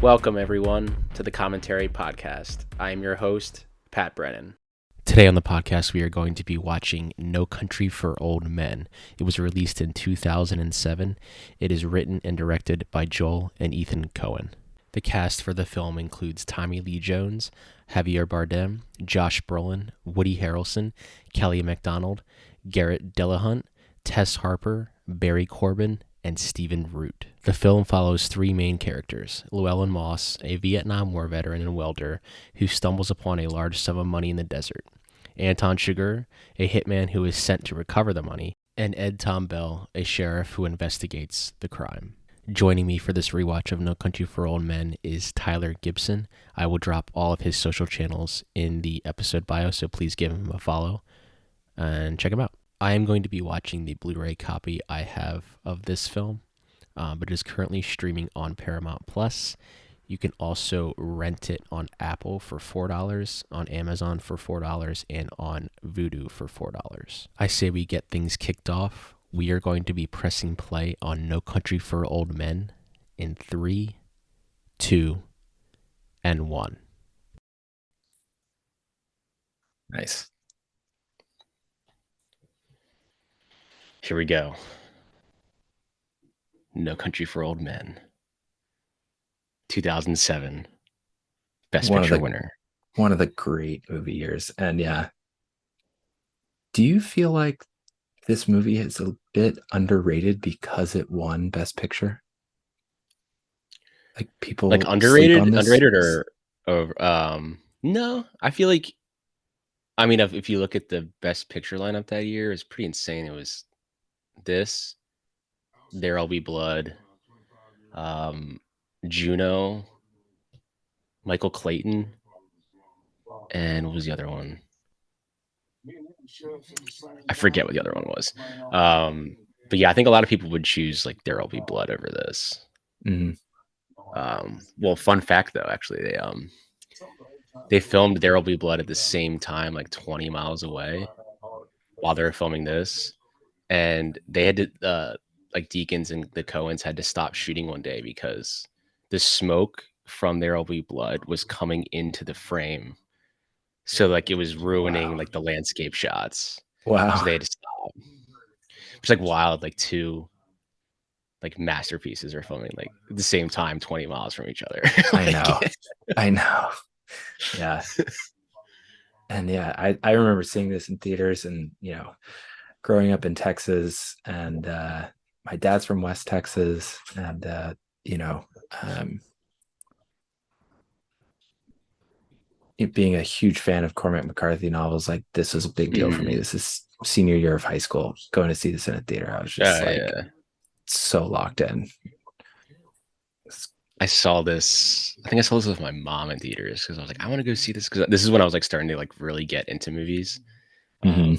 Welcome, everyone, to the Commentary Podcast. I am your host, Pat Brennan. Today on the podcast, we are going to be watching No Country for Old Men. It was released in 2007. It is written and directed by Joel and Ethan Coen. The cast for the film includes Tommy Lee Jones, Javier Bardem, Josh Brolin, Woody Harrelson, Kelly MacDonald, Garrett Dillahunt, Tess Harper, Barry Corbin, and Stephen Root. The film follows three main characters: Llewellyn Moss, a Vietnam War veteran and welder who stumbles upon a large sum of money in the desert; Anton Chigurh, a hitman who is sent to recover the money; and Ed Tom Bell, a sheriff who investigates the crime. Joining me for this rewatch of No Country for Old Men is Tyler Gibson. I will drop all of his social channels in the episode bio, so please give him a follow and check him out. I am going to be watching the Blu-ray copy I have of this film, but it is currently streaming on Paramount Plus. You can also rent it on Apple for $4, on Amazon for $4, and on Vudu for $4. I say we get things kicked off. We are going to be pressing play on No Country for Old Men in 3, 2, and 1. Nice. Here we go. No Country for Old Men. 2007. Best Picture winner. One of the great movie years. And yeah. Do you feel like this movie is a bit underrated because it won Best Picture? Like people like underrated or no, I feel like, I mean, if you look at the Best Picture lineup that year, it's pretty insane. It was this, There'll Be Blood, Juno, Michael Clayton, and what was the other one? I forget what the other one was. But yeah, I think a lot of people would choose like There'll Be Blood over this. Mm-hmm. Well, fun fact though, actually, they filmed There'll Be Blood at the same time, like 20 miles away, while they were filming this, and they had to like Deakins and the Coens had to stop shooting one day because the smoke from There'll Be Blood was coming into the frame, so like it was ruining like the landscape shots. Wow. So they had to stop. It's like wild, like two like masterpieces are filming like at the same time 20 miles from each other. I know. Yeah. And yeah, I remember seeing this in theaters, and growing up in Texas, and my dad's from West Texas, and being a huge fan of Cormac McCarthy novels, like this was a big deal for me. This is senior year of high school, going to see this in a theater. I was just so locked in. I saw this. I think I saw this with my mom in theaters because I was like, I want to go see this, because this is when I was like starting to like really get into movies. And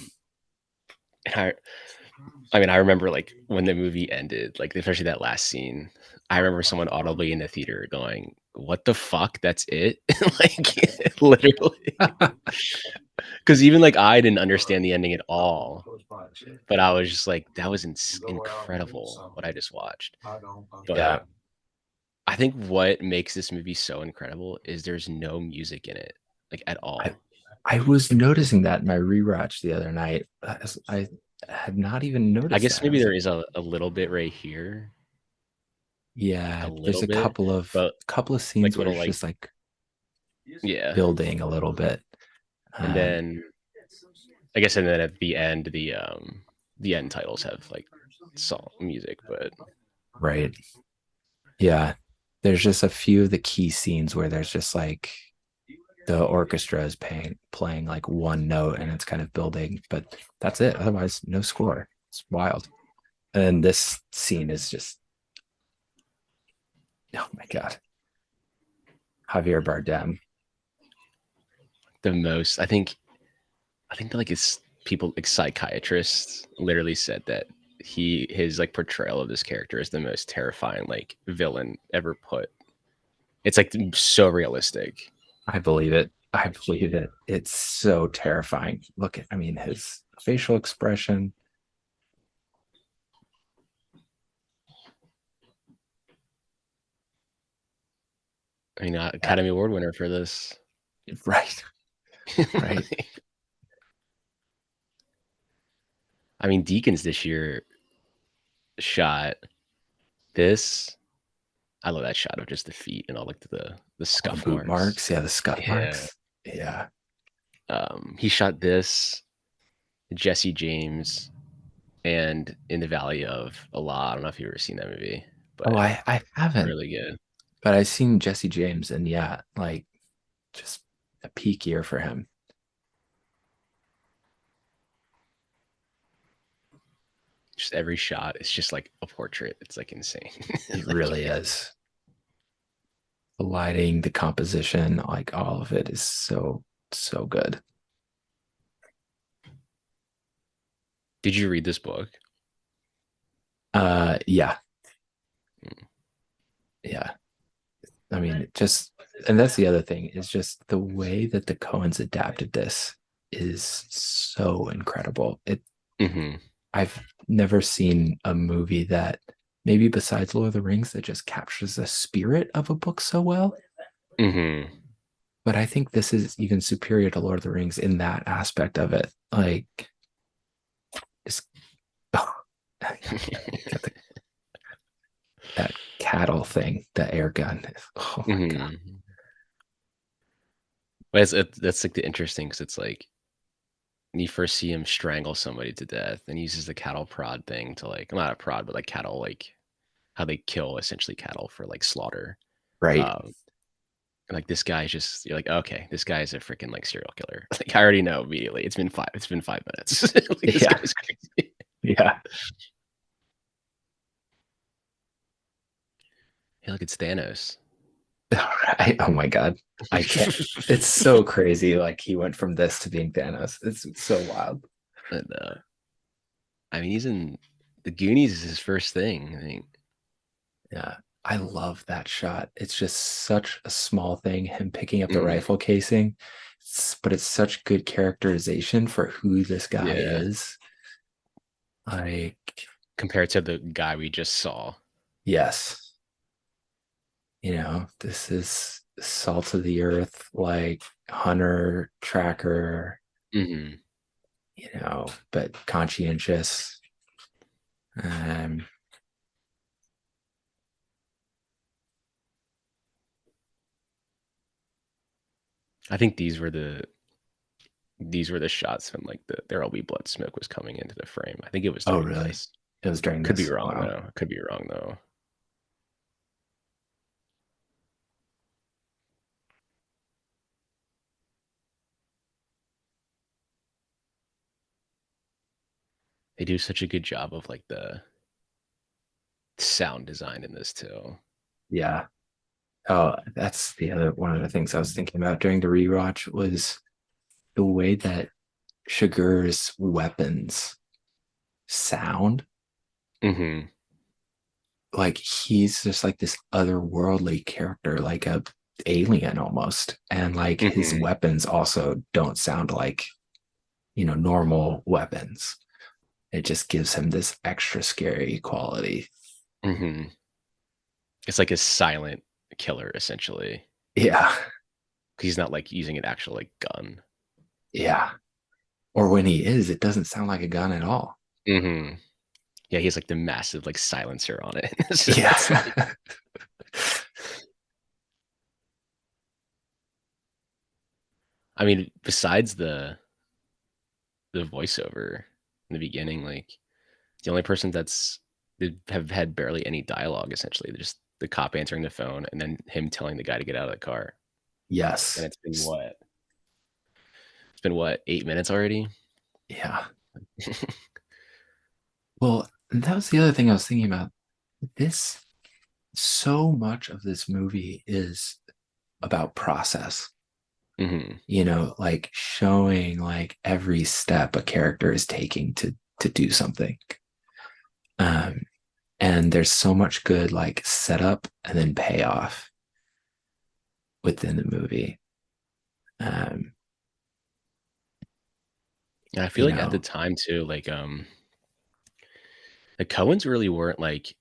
I remember like when the movie ended, like especially that last scene. I remember someone audibly in the theater going, "What the fuck? That's it!" Like literally. Because even like I didn't understand the ending at all, but I was just like, that was incredible what I just watched. But yeah, I think what makes this movie so incredible is there's no music in it, like at all. I was noticing that in my rewatch the other night. I had not even noticed. I guess maybe there is a little bit right here. Yeah, Like there's a bit, couple of scenes where it's just like building a little bit. And then I guess, and then at the end, the end titles have like song music, but right. Yeah. There's just a few of the key scenes where there's just like the orchestra is playing like one note, and it's kind of building, but that's it. Otherwise, no score. It's wild. And this scene is just, oh my God. Javier Bardem. The most, I think like it's people like psychiatrists literally said that his like portrayal of this character is the most terrifying like villain ever put. It's like so realistic. I believe it. It's so terrifying. Look at, his facial expression. I mean, Yeah, Academy Award winner for this. right, right. I mean, Deacons this year shot this. I love that shot of just the feet and all like the All the scuff boot marks. marks, yeah, the scuff Yeah. marks, yeah. He shot this, Jesse James, and In the Valley of Allah. I don't know if you've ever seen that movie, Oh, but I haven't, really good. but I've seen Jesse James, and yeah, like just a peak year for him. Just every shot is just like a portrait. It's like insane. It Like, really is. The lighting, the composition, like all of it is so good. did you read this book? Yeah, Mm. yeah. I mean, just and that's the other thing is just the way that the Coens adapted this is so incredible. Mm-hmm. I've never seen a movie that maybe besides Lord of the Rings that just captures the spirit of a book so well. Mm-hmm. But I think this is even superior to Lord of the Rings in that aspect of it. Like, it's, oh, got that cattle thing, the air gun. Oh my god! Mm-hmm. But that's like the interesting because it's like when you first see him strangle somebody to death and he uses the cattle prod thing to like not a prod but like cattle like how they kill essentially cattle for like slaughter. Right? Um, and like this guy's just you're like okay this guy is a freaking like serial killer. Like I already know immediately. It's been 5 minutes. Like this Yeah, guy's crazy. yeah. Hey, look, it's Thanos. Oh my god, I can't. It's so crazy. Like he went from this to being Thanos. It's so wild. And I mean, he's in the Goonies is his first thing. I think. Yeah, I love that shot. It's just such a small thing. Him picking up the Mhm. rifle casing, but it's such good characterization for who this guy Yeah, is. Like, compared to the guy we just saw. yes, this is salt of the earth, like hunter tracker, Hmm. but conscientious. Um, I think these were the shots when like there will be blood smoke was coming into the frame. I think it was oh, during really? this. It was during Could be this. wrong Wow. though. Could be wrong though. They do such a good job of like the sound design in this too. Yeah. Oh, that's the other one of the things I was thinking about during the rewatch was the way that Sugar's weapons sound. Hmm. Like he's just like this otherworldly character, like a alien almost. And like his Hmm. weapons also don't sound like, normal weapons. It just gives him this extra scary quality. Hmm. It's like a silent killer essentially. Yeah. He's not like using an actual like gun. Yeah. Or when he is, it doesn't sound like a gun at all. Hmm. Yeah, he has like the massive like silencer on it. So it's like Yeah. I mean, besides the voiceover in the beginning, like the only person that's that have had barely any dialogue essentially. Just the cop answering the phone and then him telling the guy to get out of the car. And Yes. it's been what? It's been what, 8 minutes already? Yeah. Well, that was the other thing I was thinking about. This, so much of this movie is about process, Hmm. like showing like every step a character is taking to do something. Um, and there's so much good like setup and then payoff within the movie. Um, And I feel you like at the know, time too, like the Coens really weren't like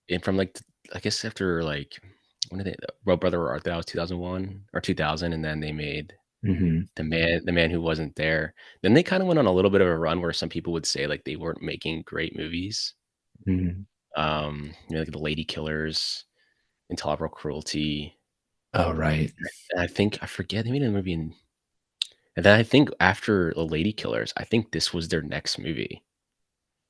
in from like I guess after like when did they? Bro, Brother, Where Art Thou was 2001 or 2000, and then they made Hmm. the man who wasn't there. Then they kind of went on a little bit of a run where some people would say like they weren't making great movies. Hmm. Like The Lady Killers, Intolerable Cruelty. Oh, right. And I think I forget they made a movie in, and then I think after The Lady Killers, I think this was their next movie.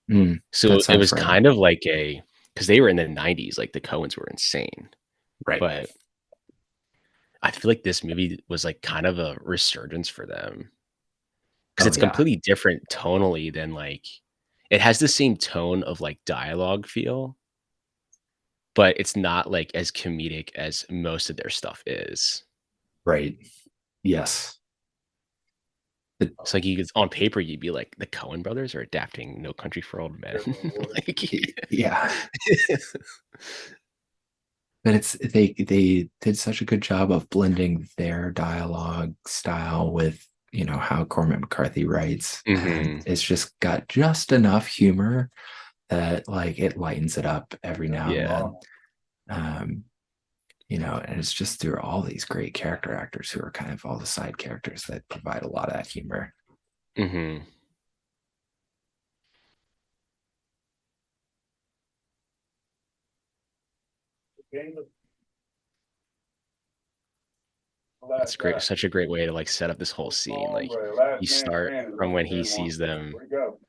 Mm, So that it sounds was right. kind of like a because they were in the 90s, like the Coens were insane. Right. But I feel like this movie was like kind of a resurgence for them because Oh, it's yeah. completely different tonally than like it has the same tone of like dialogue feel, but it's not like as comedic as most of their stuff is. Right. Yes. It- So like you could, on paper you'd be like the Coen brothers are adapting No Country for Old Men. Like yeah. But they did such a good job of blending their dialogue style with, how Cormac McCarthy writes. And hmm it's just got just enough humor that like it lightens it up every now and Yeah. then. Um, and it's just through all these great character actors who are kind of all the side characters that provide a lot of that humor. hmm That's great. Such a great way to like set up this whole scene. Like you start from when he sees them,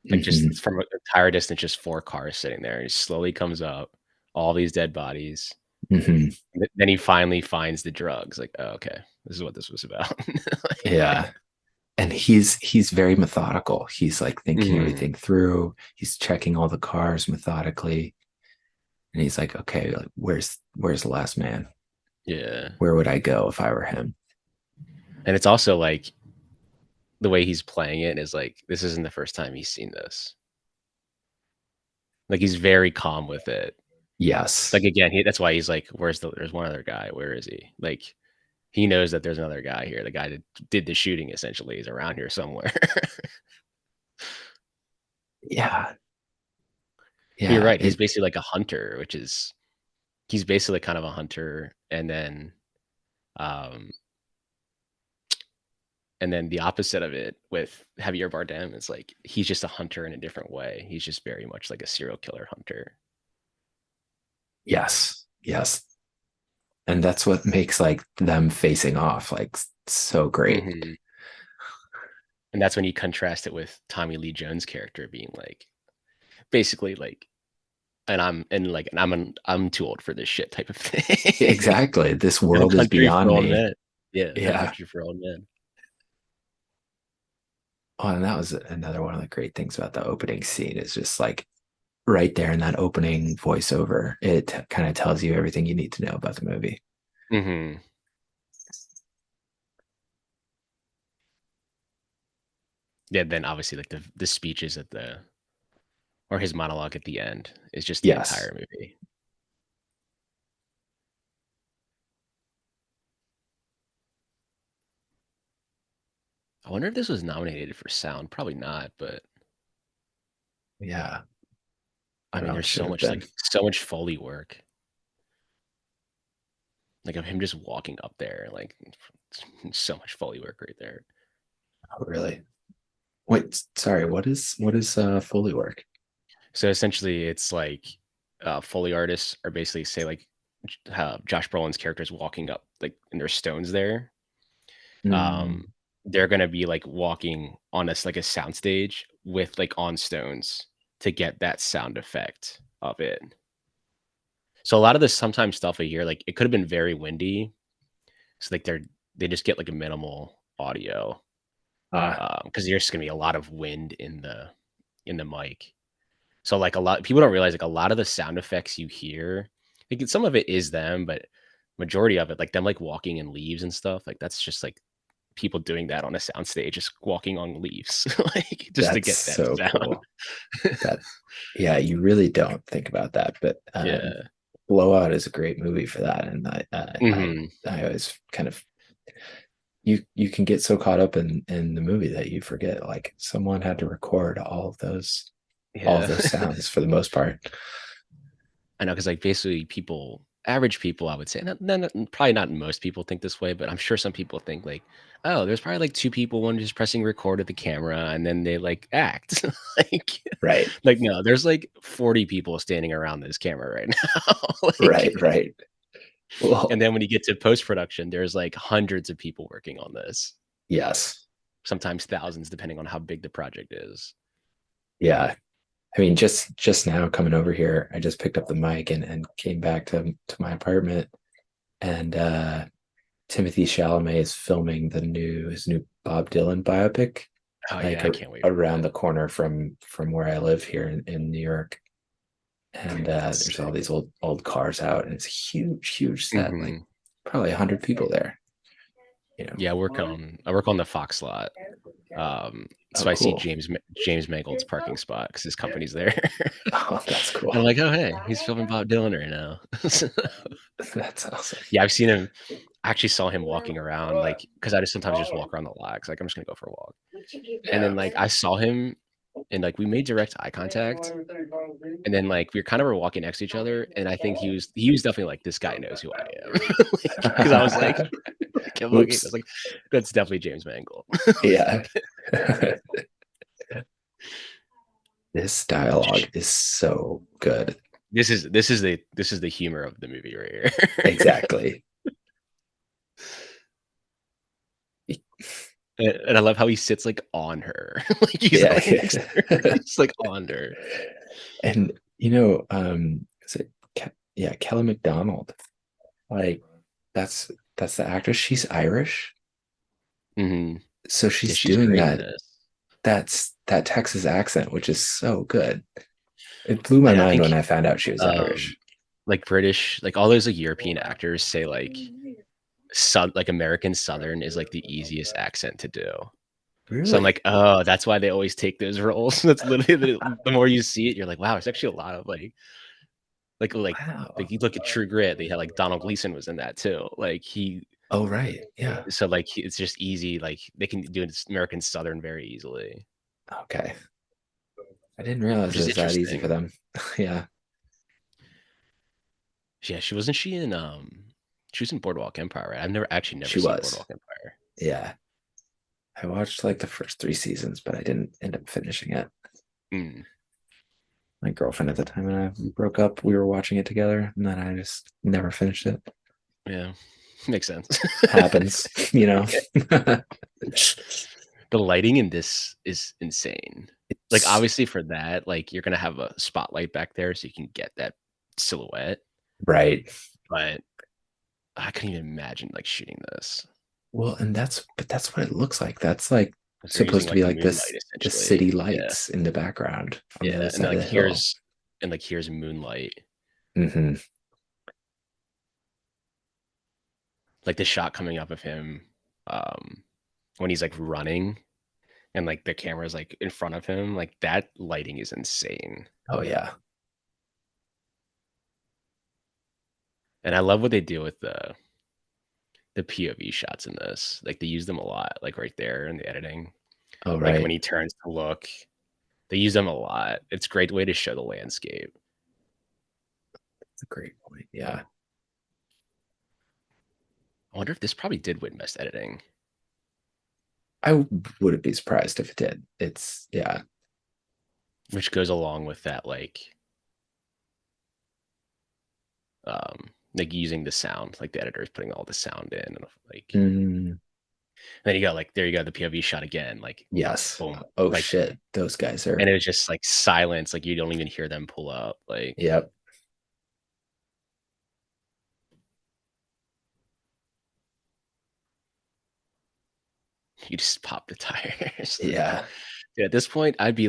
like Hmm. just from an entire distance, just four cars sitting there. He slowly comes up, all these dead bodies. Hmm. Then he finally finds the drugs. Like, oh, okay, this is what this was about. Like, Yeah. And he's very methodical. He's like thinking mhm, everything through. He's checking all the cars methodically. And he's like, okay, like where's the last man? yeah. Where would I go if I were him? And it's also like the way he's playing it is like this isn't the first time he's seen this. Like he's very calm with it. Yes. Like again, that's why he's like, there's one other guy. Where is he? Like he knows that there's another guy here. The guy that did the shooting essentially is around here somewhere. Yeah. But you're Yeah. right. He's basically like a hunter, which is he's basically kind of a hunter, um, and then the opposite of it with Javier Bardem is like he's just a hunter in a different way. He's just very much like a serial killer hunter. Yes. Yes. And that's what makes like them facing off like so great. hmm And that's when you contrast it with Tommy Lee Jones' character being like basically like, I'm too old for this shit type of thing. Exactly. This No world is country for beyond old me. men. Yeah, no Yeah. country for old men. Oh, and that was another one of the great things about the opening scene is just like right there in that opening voiceover, it kind of tells you everything you need to know about the movie. hmm Yeah, then obviously like the speeches at the or his monologue at the end is just the Yes. entire movie. I wonder if this was nominated for sound. Probably not, but Yeah. I I mean, know it there's should so have much been. like so much Foley work, like of him just walking up there, like so much Foley work right there. Oh, really? Wait, sorry, what is Foley work? So essentially, it's like Foley artists are basically say like how Josh Brolin's character is walking up, like and there's stones there. Um, Mm, they're gonna be like walking on this like a sound stage with like on stones to get that sound effect of it. So a lot of the sometimes stuff I hear, like it could have been very windy. So like they just get like a minimal audio uh, because there's just gonna be a lot of wind in the mic. So like a lot people don't realize like a lot of the sound effects you hear, like some of it is them, but majority of it, like them like walking in leaves and stuff, like that's just like people doing that on a sound stage, just walking on leaves, like just to that's get that so sound. cool. That Yeah, you really don't think about that, but Yeah. Blowout is a great movie for that, and hmm I always kind of you can get so caught up in the movie that you forget like someone had to record all of Yeah. those sounds for the most part. I know because like basically people average people, I would say, probably not most people think this way, but I'm sure some people think like, oh, there's probably like two people, one just pressing record at the camera, and then they like act. like, Right. like no, there's like 40 people standing around this camera right now. Right. like, Right. and Well, then when you get to post production, there's like hundreds of people working on this, yes. sometimes thousands, depending on how big the project is. Yeah. I mean, just now coming over here, I just picked up the mic and came back to my apartment, and Timothy Chalamet is filming his new Bob Dylan biopic, Oh like yeah, I can't wait for around that. the corner from where I live here in New York. And That's there's all sick. these old cars out, and it's a huge set, like Hmm. probably 100 people there. You know. Yeah, I work on the Fox lot. Oh, So I see cool. James Mangold's parking spot because his company's there. Oh, that's cool. I'm like, oh hey, he's filming Bob Dylan right now. That's awesome. Yeah, I've seen him. I actually saw him walking around, like, because I just sometimes just walk around the lot. 'Cause, like, I'm just gonna go for a walk, and Yeah. then like I saw him, and like we made direct eye contact, and then like we kind of were walking next to each other, and I think he was definitely like, this guy knows who I am, like because I was like, I kept looking, I was Oops. like, that's definitely James Mangold. Yeah. like, This dialogue is so good. this is the humor of the movie right here. Exactly. And I love how he sits like on her, like he's not Yeah. like next to her, he's like on her. And is it yeah, Kelly McDonald. Like that's the actress. She's Irish. Hmm. So Yeah, she's she's doing great in that this. that Texas accent, which is so good. It blew my And I mind think when I found out she was Irish. like British, like all those like European actors say like like American Southern is like the easiest accent to do. So I'm Really? like, oh, that's why they always take those roles. That's literally the more you see it, you're like, wow, it's actually a lot of like Wow. you look at True Grit, they had like Donald Gleason was in that too. Like he Oh, right. Yeah. so like it's just easy. Like they can do it American Southern very easily, Okay. I didn't realize which it is was that easy for interesting. them. Yeah, Yeah, she was in Boardwalk Empire, right? I've never she seen was. Boardwalk Empire. Yeah. I watched like the first three seasons, but I didn't end up finishing it. Mm, My girlfriend at the time and I broke up. We were watching it together, and then I just never finished it. yeah, makes sense. Happens, you know. The lighting in this is insane. Like It's obviously for that, like you're gonna have a spotlight back there so you can get that silhouette, right. but I couldn't even imagine like shooting this. Well, and that's what it looks like. That's like 'Cause they're using supposed to like be like moonlight the essentially. city Yeah, lights in the background on the yeah, other and side then, of like the hill. here's moonlight. Hmm. Like the shot coming up of him, um, when he's like running and like the camera's like in front of him, like that lighting is insane. Oh yeah. And I love what they do with the POV shots in this. Like they use them a lot, like right there in the editing. Oh Like when right. he turns to look, they use them a lot. It's a great way to show the landscape. That's a great point. Yeah. I wonder if this probably did win best editing, I wouldn't be surprised if it did. It's yeah. which goes along with that like using the sound, like the editor is putting all the sound in and like Mm, then you got like there you go, the POV shot again, like yes. boom. Oh Like shit. Those guys and are it was just like silence, like you don't even hear them pull up. Like yep. you just pop the tires. Yeah. Yeah, at this point, I'd be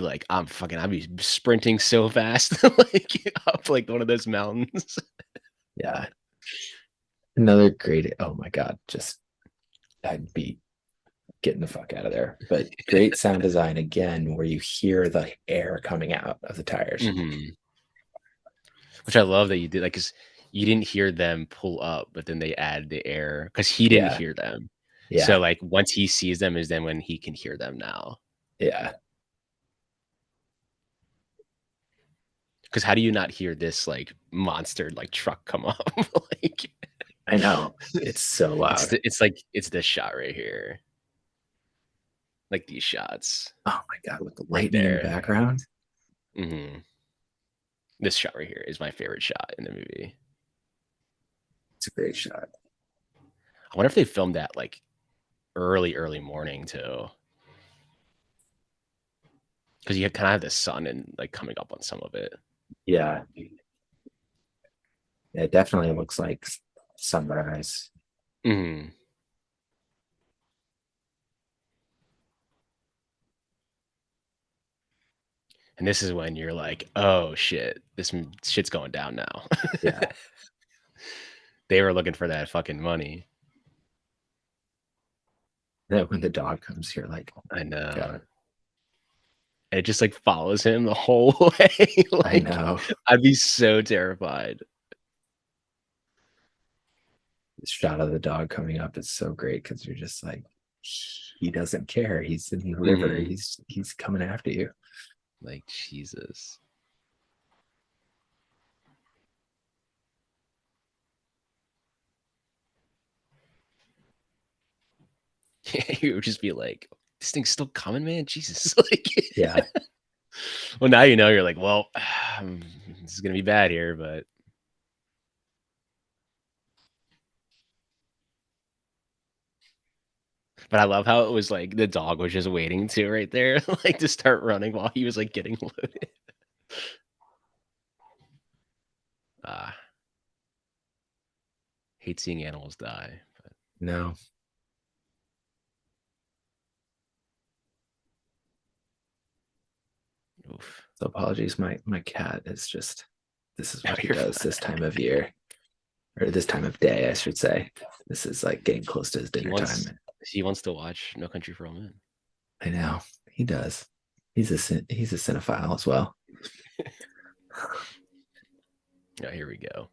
sprinting so fast, like up like one of those mountains. Yeah. Another great oh my god, just I'd be getting the fuck out of there. But great sound design again, where you hear the air coming out of the tires. Hmm. Which I love that you did, like, cause you didn't hear them pull up, but then they add the air because he didn't Yeah. hear them. So, Yeah. like, once he sees them is then when he can hear them now. Yeah. Because how do you not hear this like monster like truck come up? Like I know. It's so loud. it's this shot right here. Like these shots Oh my God, with the right lightning in the there. background. Hmm. This shot right here is my favorite shot in the movie. It's a great shot. I wonder if they filmed that like early morning too, because you kind of have the sun and like coming up on some of it. Yeah. It definitely looks like sunrise. Hmm. And this is when you're like, oh shit, this shit's going down now. Yeah. They were looking for that fucking money. That when the dog comes, you're like, oh I my know. God. And it just like follows him the whole way. I Like, know. I'd be so terrified. The shot of the dog coming up is so great because you're just like, he doesn't care. He's in the river. Hmm. He's coming after you. Like, Jesus. You would just be like, this thing's still coming, man. Jesus. Like, Yeah. well, now you know. You're like, well, this is gonna be bad here, but I love how it was like the dog was just waiting to right there, like to start running while he was like getting loaded. Ah, hate seeing animals die. But No. oof. So apologies. My cat is just this is Oh, what he you're does fine. this time of year. Or this time of day, I should say. This is like getting close to his He dinner time. wants to watch No Country for Old Men. I know he does. He's a cinephile as well. Oh, here we go.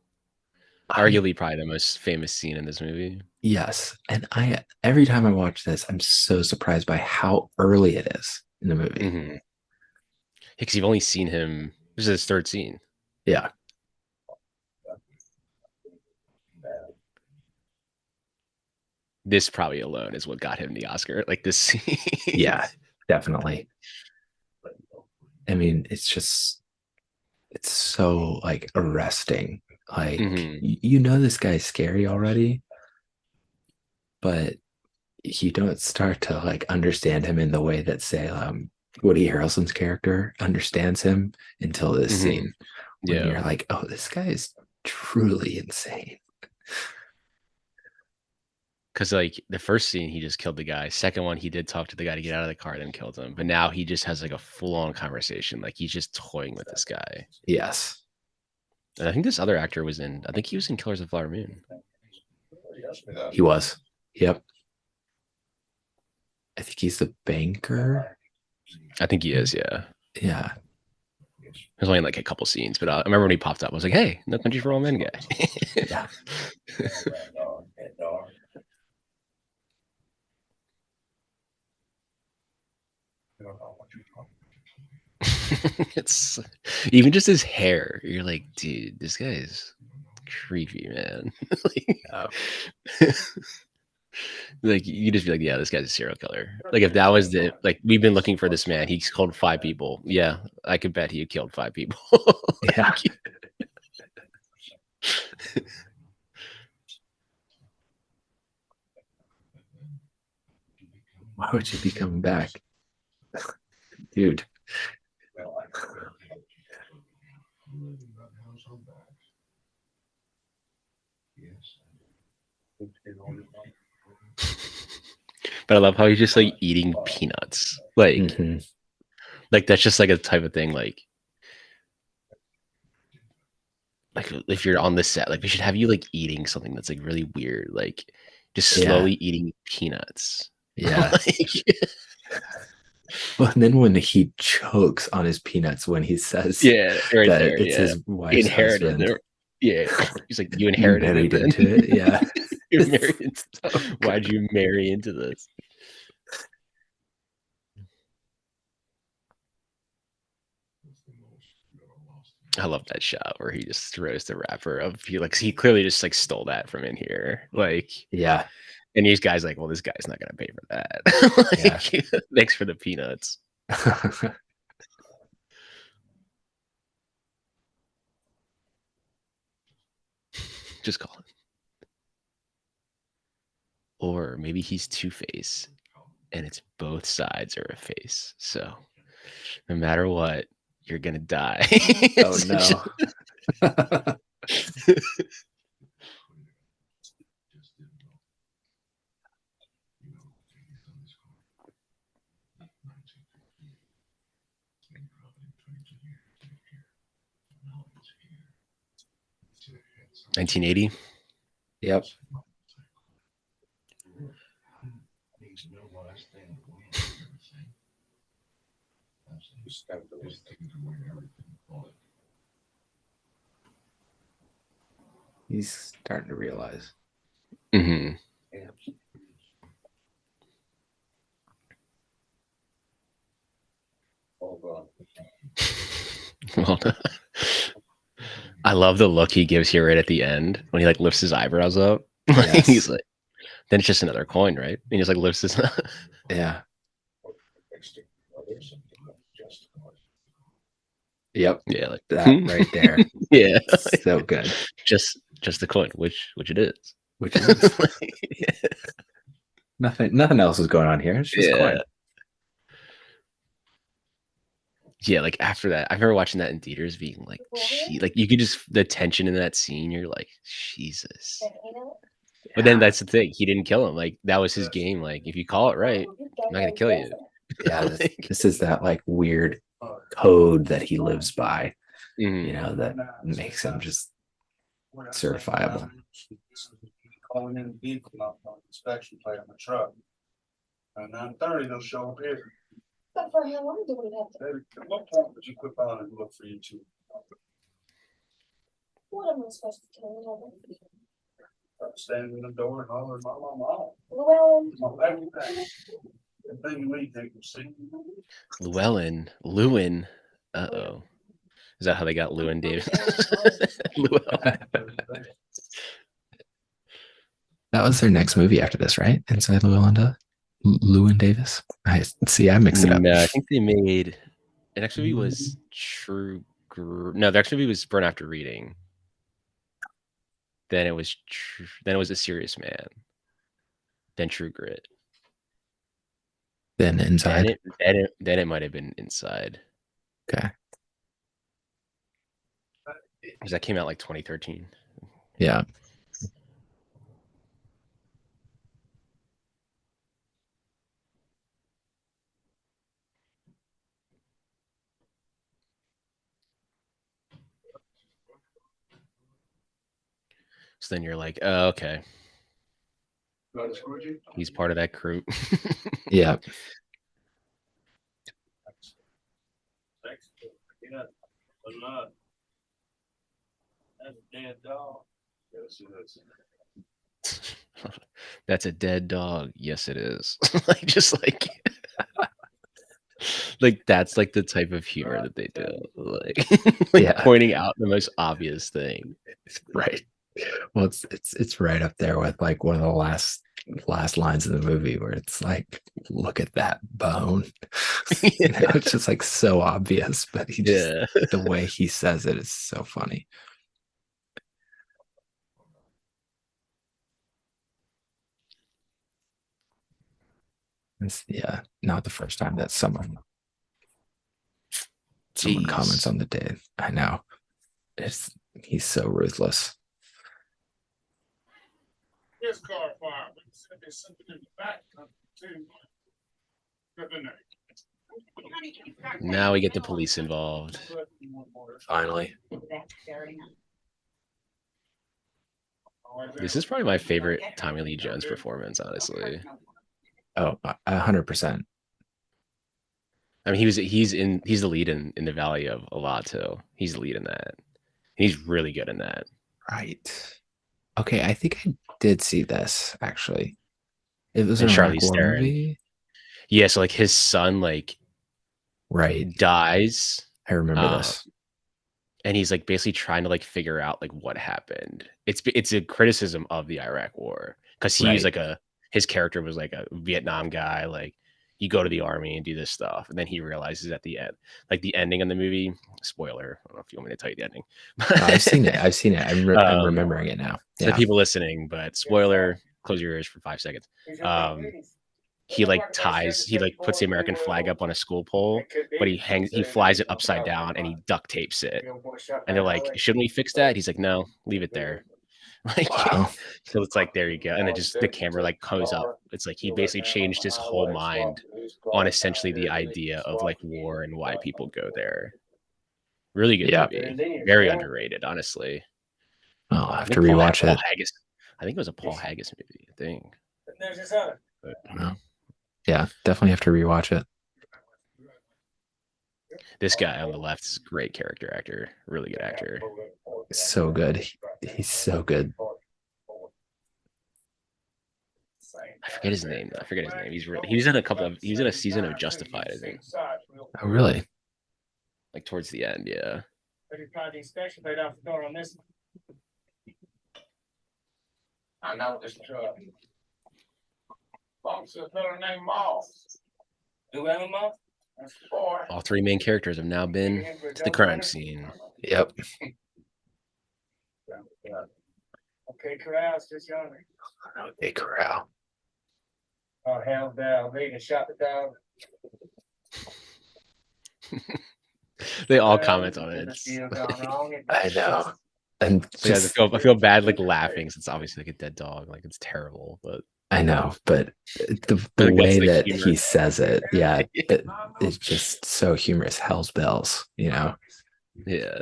I Arguably, probably the most famous scene in this movie. Yes, and I every time I watch this, I'm so surprised by how early it is in the movie. Mm-hmm. Because you've only seen him. This is his third scene. Yeah, This probably alone is what got him the Oscar. Like this scene. yeah, definitely. I mean, it's so like arresting. Like Hmm. you know this guy's scary already, but you don't start to like understand him in the way that say Woody Harrelson's character understands him until this Hmm. scene when Yeah. you're like, oh, this guy is truly insane. Because like the first scene, he just killed the guy. Second one, he did talk to the guy to get out of the car, then killed him. But now he just has like a full on conversation. Like he's just toying with this guy. Yes, And I think this other actor was in. I think he was in Killers of the Flower Moon. he was. Yep. I think he's the banker. I think he is. Yeah. Yeah. There's only like a couple scenes, but I remember when he popped up, I was like, "Hey, No Country for Old Men guy." Yeah. It's even just his hair. You're like, dude, this guy is creepy, man. Like, Oh, like you just be like, yeah, this guy's a serial killer. Like if that was the like we've been looking for this man, he's killed 5 people. Yeah, I could bet he killed 5 people. yeah. Like, Why would you be coming back? Dude. but I love how he's just like eating peanuts. Mm-hmm. Like that's just like a type of thing. Like if you're on the set, like we should have you like eating something that's like really weird, like just Yeah. slowly eating peanuts. Yeah. Like, Well, and then when he chokes on his peanuts when he says yeah, right that there. it's Yeah, his wife's inherited. husband, Yeah, he's like, you you inherited it, married then. into it. Yeah. You It's married into. so Why'd good. you marry into this? I love that shot where he just throws the wrapper of he clearly just like stole that from in here. Like, Yeah. and these guys like, well, this guy's not gonna pay for that. Yeah. Like, thanks for the peanuts. Just call it. Or maybe he's Two-Face and it's both sides are a face. So no matter what, you're gonna die. Oh no. 1980. Yep. He's starting to realize. Mm-hmm. Yeah. Well, I love the look he gives here right at the end when he like lifts his eyebrows up. He's Yes. like, then it's just another coin, right? And he just like lifts his. Yeah. Yep. Yeah, like That right there. yeah, So good. just the coin, which it is. Which it is. Nothing else is going on here. It's just Yeah. coin. Yeah, like after that, I remember watching that in theaters, being like, like you could just the tension in that scene. You're like, Jesus. But then that's the thing. He didn't kill him. Like that was his game. Like if you call it right, I'm not gonna kill you. Yeah, Like, this is that like weird code that he lives by, mhm. you know, that makes him just certifiable. Calling in the vehicle not on inspection plate on the truck. At 9:30, they'll show up here. But for how long do we have to? Baby, at what point would you quit on and look for you two? What am I supposed to tell you? Standing in the door and hollering, mama, mama. Well, Everything. Everything you eat, they can see. Lewin. Uh-oh. Is that how they got Lewin Davis? That was their next movie after this, right? Inside Llewellyn Lewin Davis. I see. I mixed it up. No, I think they made it. Actually was True. No, the next movie was Burn After Reading. Then it was A Serious Man. Then True Grit. Then Inside. Then it might have been Inside. Okay. Because that came out like 2013. Yeah. So then you're like, oh, okay. He's part of that crew. Yeah. That's a dead dog. Yes, it is. That's a dead dog. Yes, it is. Like just like that's like the type of humor that they do. Like Yeah. pointing out the most obvious thing. Right. Well, it's right up there with like one of the last lines of the movie where it's like, look at that bone. You know, it's just like so obvious, but the way he says it is so funny. It's, not the first time that someone comments on the day. I know. He's so ruthless. Here's car fire. There's something in the back. Now we get the police involved. Finally. This is probably my favorite Tommy Lee Jones performance, honestly. Oh, 100%. I mean, he's the lead in the Valley of a lot too. He's the lead in that. He's really good in that. Right. Okay, I think I did see this actually. It was And a Charlize war Theron. movie. Yeah, so like his son right dies. I remember this. and he's like basically trying to like figure out like what happened. It's a criticism of the Iraq War because he's Right. like his character was like a Vietnam guy, like you go to the army and do this stuff, and then he realizes at the end, like the ending of the movie. Spoiler. I don't know if you want me to tell you the ending. I've seen it. I'm Um, remembering it now. to the Yeah. people listening, but spoiler. Close your ears for 5 seconds. He like he like puts the American flag up on a school pole, but he flies it upside down and he duct tapes it. And they're like, shouldn't we fix that? He's like, no, leave it there. Like, Wow. so it's like, there you go. And it just, the camera like goes up. It's like he basically changed his whole mind on essentially the idea of like war and why people go there. Really good Yeah. movie. Very underrated, honestly. I'll I have to think rewatch it. Haggis. I think it was a Paul Haggis movie. I think. But, I don't know. Yeah, definitely have to rewatch it. this guy on the left is a great character actor. Really good actor. So good. He's so good. I forget his name. He was in he was in a season of Justified, I think. Oh, really? Like towards the end, yeah. I know this truck. Folks, a fellow named Moss. That's the boy. All three main characters have now been to the crime scene. Yep. Okay, Corral's just yonder. Okay, Corral. Oh, hell, down. They even shot the dog. They all comment on it. I know. And So yeah, just, I feel bad like laughing since it's obviously like a dead dog. Like it's terrible, but I know, but the like, way that's the that humor. he says it, yeah, it's just so humorous. Hell's bells, you know. Yeah.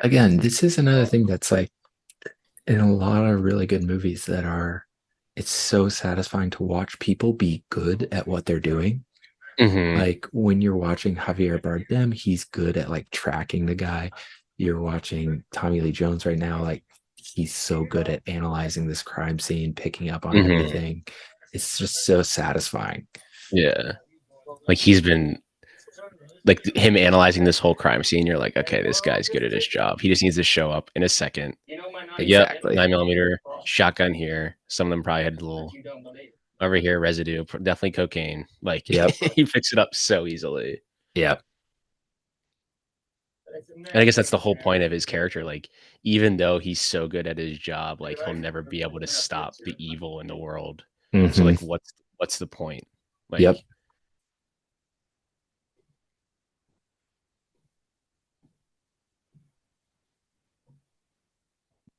Again, this is another thing that's like in a lot of really good movies that are, it's so satisfying to watch people be good at what they're doing. Mm-hmm. Like when you're watching Javier Bardem, he's good at like tracking the guy. You're watching Tommy Lee Jones right now, like he's so good at analyzing this crime scene, picking up on everything. It's just so satisfying. Yeah. Like he's been like him analyzing this whole crime scene. You're like, okay, this guy's good at his job. He just needs to show up in a second. Exactly. Yep, 9mm shotgun here. Some of them probably had a little over here residue, definitely cocaine. Like, Yep. he picks it up so easily. Yep. And I guess that's the whole point of his character. Like, even though he's so good at his job, like he'll never be able to stop the evil in the world. So like, what's the point? Like, Yep.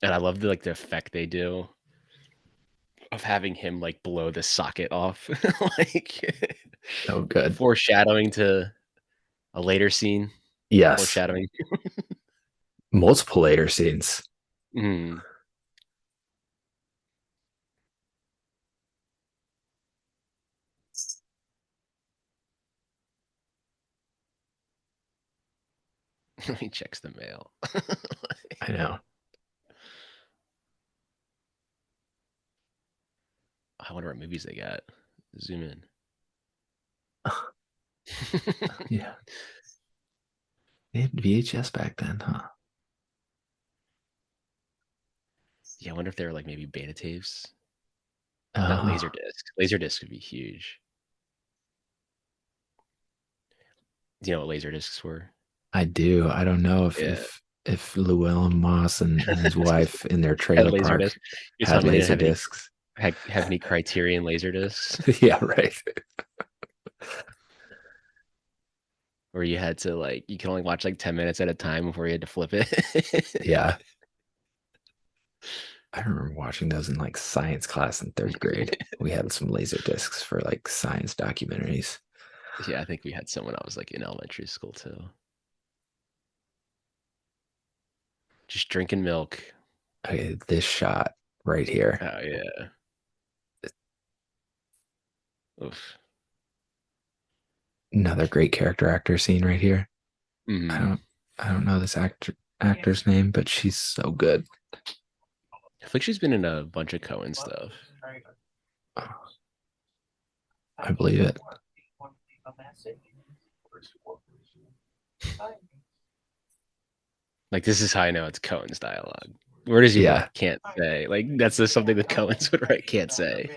And I love the effect they do of having him like blow the socket off, like Oh, good. foreshadowing to a later scene. Yes. Foreshadowing. Multiple later scenes. Mm. He checks the mail. I know. I wonder what movies they got. Zoom in. Yeah. They had VHS back then, huh? Yeah, I wonder if they were like maybe beta tapes. Not Laserdisc. Laserdisc would be huge. Do you know what Laserdiscs were? I do. I don't know if Llewellyn Moss and his wife in their trailer park had laser discs. Have any Criterion Laserdiscs? Yeah, right. Where you had to like, you can only watch like 10 minutes at a time before you had to flip it. Yeah. I remember watching those in like science class in 3rd grade. We had some laser discs for like science documentaries. Yeah, I think we had some when I was like in elementary school too. Just drinking milk. Okay, this shot right here. Oh yeah. Oof. Another great character actor scene right here. Mm-hmm. I don't know this actor's name, but she's so good. I think she's been in a bunch of Coen stuff. I believe it. Like, this is how I know it's Coen's dialogue. Where does he Yeah. write? Can't say. Like, that's just something that Coen's would write. Can't say.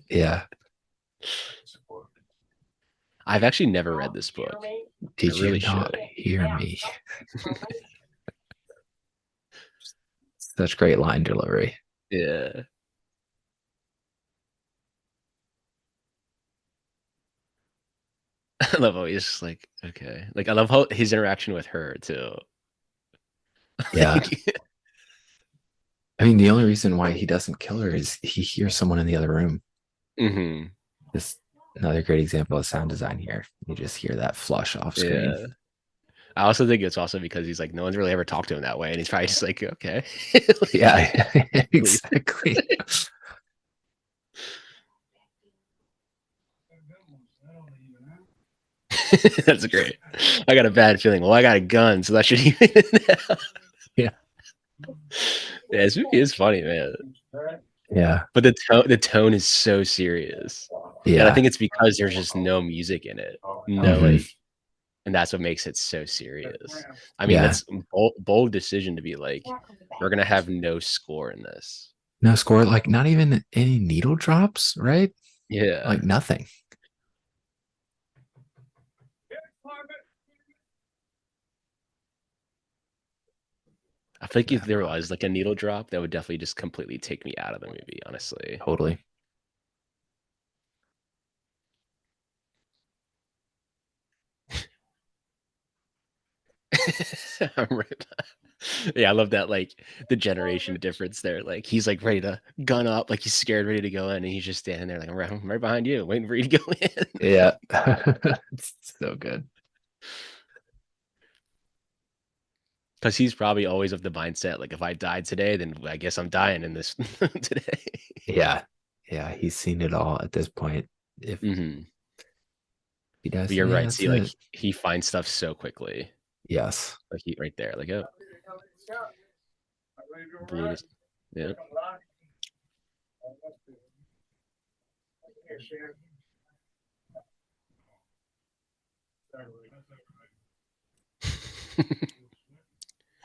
Yeah. I've actually never read this book. Did I really you not should. hear me? Such great line delivery. Yeah. I love how he's just like, okay. Like, I love how his interaction with her too. Yeah. Like, I mean, the only reason why he doesn't kill her is he hears someone in the other room. mhm. This another great example of sound design here. You just hear that flush off screen. Yeah. I also think it's also because he's like, no one's really ever talked to him that way, and he's probably just like, okay. Like, Yeah, exactly. That's great. I got a bad feeling. Well, I got a gun, so that should even. Yeah. Yeah, this movie is funny, man. Yeah. But the tone is so serious. And I Yeah. think it's because there's just no music in it. No, Mhm. like, and that's what makes it so serious. I mean, Yeah. that's bold decision to be like, we're gonna have no score in this. No score, like not even any needle drops, right? Yeah. Like nothing. I think if there was like a needle drop, that would definitely just completely take me out of the movie, honestly. Totally. I'm right. Yeah, I love that, like, the generation difference there. Like, he's like ready to gun up, like he's scared, ready to go in, and he's just standing there like, I'm right behind you, waiting for you to go in. Yeah. It's so good. Because he's probably always of the mindset, like, if I died today, then I guess I'm dying in this today. Yeah. Yeah. He's seen it all at this point. If Hmm. he does, But you're yeah, right. that's See, like, it. he finds stuff so quickly. Yes. Like, he right there, like, oh, blue is, yeah.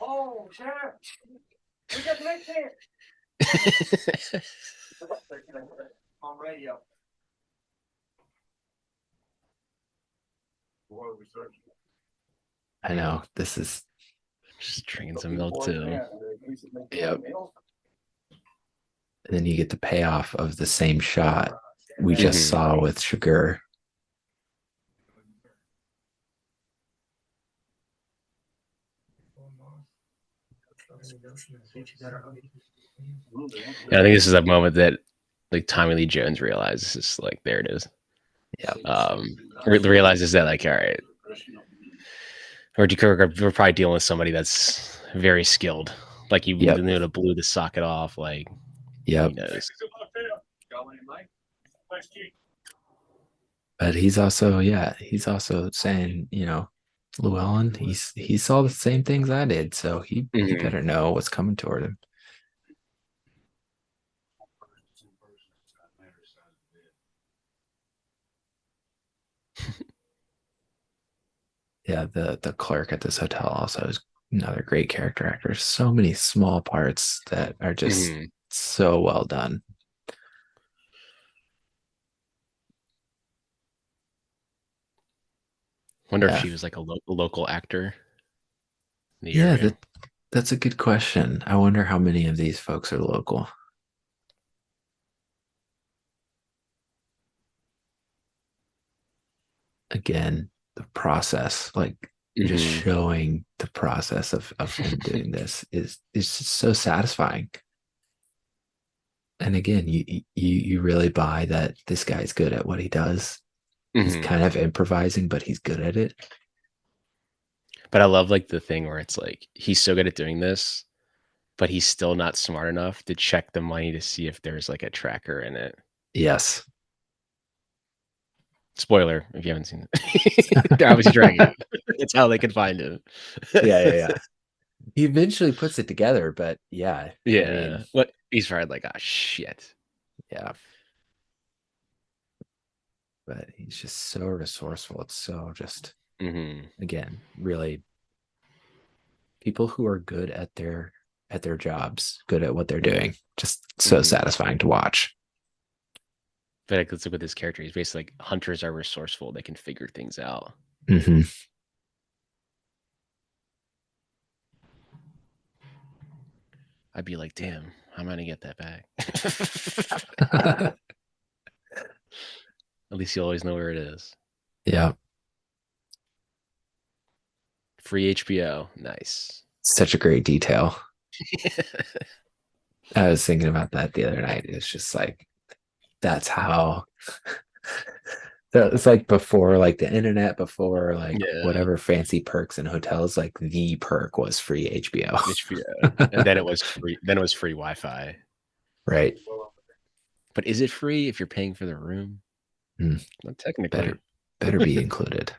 Oh, Sheriff, we got Nick here. On radio. I know. This is Just drinking some milk too. Yep. And then you get the payoff of the same shot we just Mhm. saw with Sugar. And I think this is a moment that, like, Tommy Lee Jones realizes, it's like, there it is. Yeah. Realizes that, like, all right, we're probably dealing with somebody that's very skilled. Like, you Yep. know, to blew the socket off. Like, Yep. he knows. But he's also, yeah, he's also saying, you know, Llewellyn, he saw the same things I did, so he Mhm. better know what's coming toward him. Yeah, the clerk at this hotel also is another great character actor. So many small parts that are just Mhm. so well done. Wonder if Yeah. she was like a local actor in the Yeah, area. that's a good question. I wonder how many of these folks are local. Again, the process, like just Mhm. showing the process of him doing this is just so satisfying. And again, you really buy that this guy's good at what he does. He's Mhm. kind of improvising, but he's good at it. But I love, like, the thing where it's like he's so good at doing this, but he's still not smart enough to check the money to see if there's like a tracker in it. Yes. Spoiler if you haven't seen it. They're obviously tracking him. It's how they can find him. Yeah. He eventually puts it together, but yeah, I Yeah. mean, What he's probably like, ah, shit. yeah. but he's just so resourceful. It's so just Mm-hmm. again, really people who are good at their jobs, good at what they're doing. Just so Mm-hmm. satisfying to watch. But like, let's look at this character. He's basically like hunters are resourceful. They can figure things out. Mm-hmm. I'd be like, damn, how am I gonna get that back? At least you always know where it is. Yeah. Free HBO. Nice. Such a great detail. I was thinking about that the other night. It's just like that's how it's like before like the internet, before like Yeah. whatever fancy perks in hotels, like the perk was free HBO. HBO. And then it was free. Then it was free Wi-Fi. Right. But is it free if you're paying for the room? Mm, Not technically. better be included.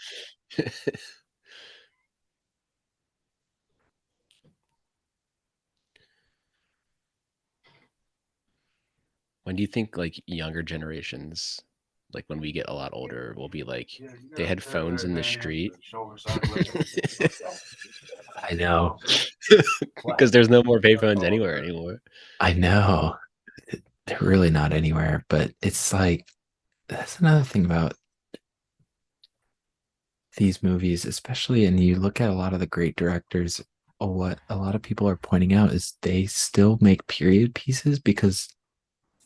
When do you think like younger generations, like when we get a lot older, will be like they had phones in the street? I know. Because there's no more payphones anywhere anymore. I know. They're really not anywhere, but it's like that's another thing about these movies, especially, and you look at a lot of the great directors, what a lot of people are pointing out is they still make period pieces because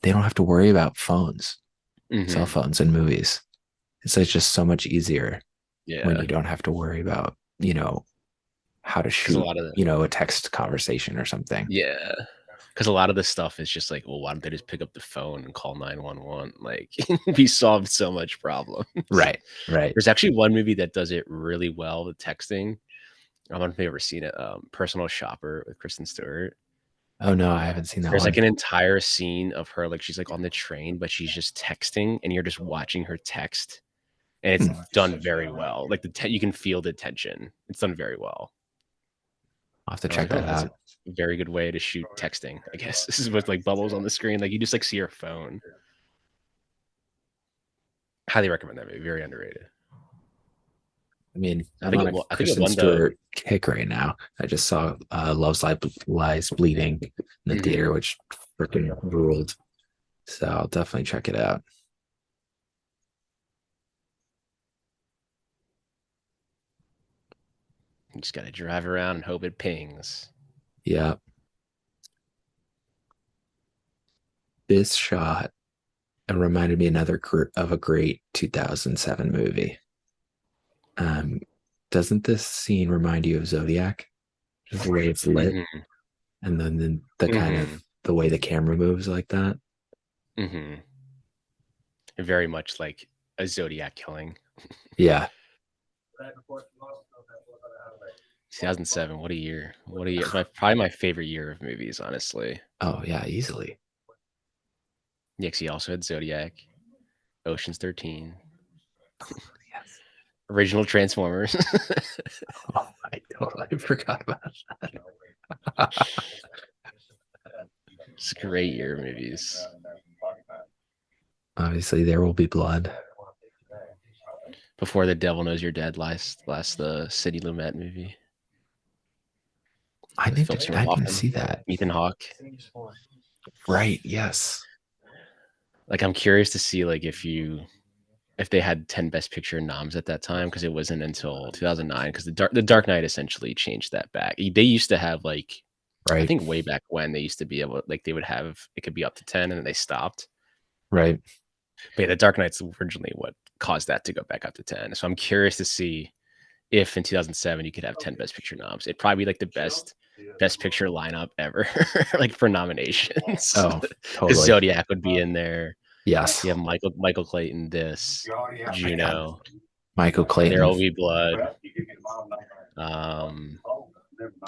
they don't have to worry about phones, cell Mm-hmm. phones in movies. It's like just so much easier when Yeah. you don't have to worry about, how to Because a shoot, lot of the, a text conversation or something. yeah. Because a lot of the stuff is just like, well, why don't they just pick up the phone and call 911? Like, we solved so much problems. Right. Right. There's actually one movie that does it really well with texting. I don't know if you've ever seen it. Personal Shopper with Kristen Stewart. Oh no, I haven't seen that There's one. like an entire scene of her, like she's like on the train, but she's just texting, and you're just watching her text, and it's done very well. Like you can feel the tension. It's done very well. I'll have to And I was check like, oh, that that's out. a very good way to shoot texting. I guess this is with like bubbles on the screen. Like you just like see her phone. Highly recommend that movie. Very underrated. I mean, I I'm think on it. a I think it Kristen won the. Stewart kick right now. I just saw Lies Bleeding in the theater, which freaking ruled. So I'll definitely check it out. You just gotta drive around and hope it pings. Yeah. This shot reminded me of a great 2007 movie. Doesn't this scene remind you of Zodiac? Just the way it's lit, Mm-hmm. and then the kind of the way the camera moves like that. Mm-hmm. Very much like a Zodiac killing. Yeah. 2007. What a year. What a year. Probably my favorite year of movies, honestly. Oh yeah, easily. Yeah, 'cause he also had Zodiac, Ocean's 13, Yes. original Transformers. Oh, I totally forgot about that. It's a great year of movies. Obviously, There Will Be Blood. Before The Devil Knows You're Dead, last the Sidney Lumet movie. I With Philip didn't Seymour Hoffman, see that. Ethan Hawke. Right. Yes. Like I'm curious to see like if they had 10 Best Picture noms at that time, because it wasn't until 2009, because the Dark Knight essentially changed that back. They used to have like I Right. think way back when they used to be able like they would have it could be up to 10 and then they stopped. Right. But yeah, the Dark Knight's originally what caused that to go back up to 10. So I'm curious to see if in 2007 you could have 10 Best Picture noms. It'd probably be like the best picture lineup ever, like for nominations. Oh, Because totally. Zodiac would be in there. Yes. You have Michael Clayton, Juno, Michael There Will Clayton. Be Blood.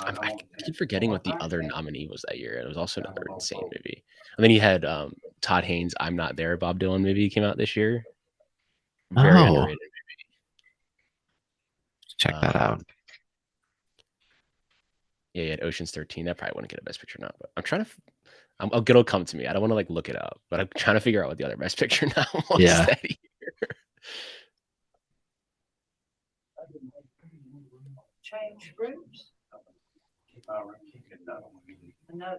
I keep forgetting what the other nominee was that year. It was also another insane movie. And then you had Todd Haynes' "I'm Not There" Bob Dylan movie came out this year. Very Oh, underrated. check that out. Yeah, you had Ocean's 13. That probably wouldn't get a Best Picture nom, but I'm trying to. It'll come to me. I don't want to like look it up, but I'm trying to figure out what the other Best Picture nom was Yeah. that year. change rooms. No.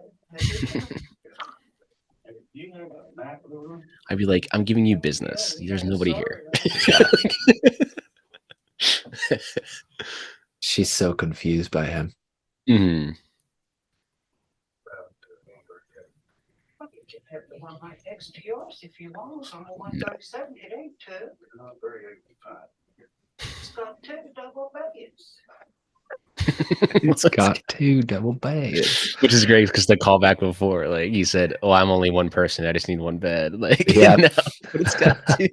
You have a map of the room? I'd be like, I'm giving you business. There's nobody here. Yeah. She's so confused by him. Mhm. Well, you can have the one right next to yours if you want. It's on the 137. It ain't two. Not very occupied. It's got two double beds. It's got 2 double beds. Which is great because the callback before, like he said, "Oh, I'm only one person. I just need one bed." Like, Yeah. no, but it's got two.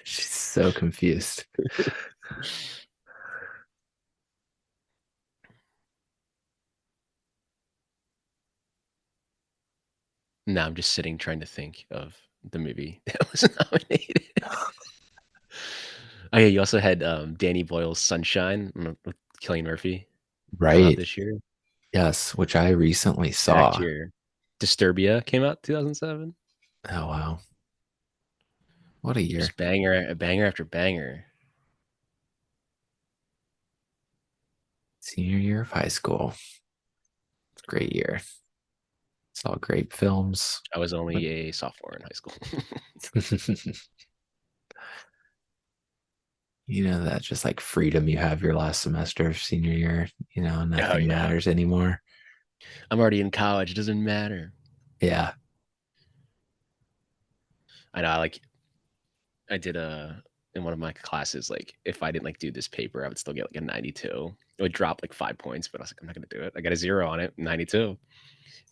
She's so confused. No, I'm just sitting trying to think of the movie that was nominated. Oh yeah, you also had Danny Boyle's Sunshine with Cillian Murphy come out Right. this year. Yes, which I recently Back saw. year. Disturbia came out 2007. Oh wow. What a year. Just banger after banger. Senior year of high school. It's a great year. Saw great films. I was only a sophomore in high school. You know, that just like freedom you have your last semester of senior year, you know, nothing yeah. matters anymore. I'm already in college. It doesn't matter. Yeah. I know. I did in one of my classes, like if I didn't like do this paper, I would still get like a 92. It would drop like 5 points, but I was like, I'm not gonna do it. I got a 0 on it, 92.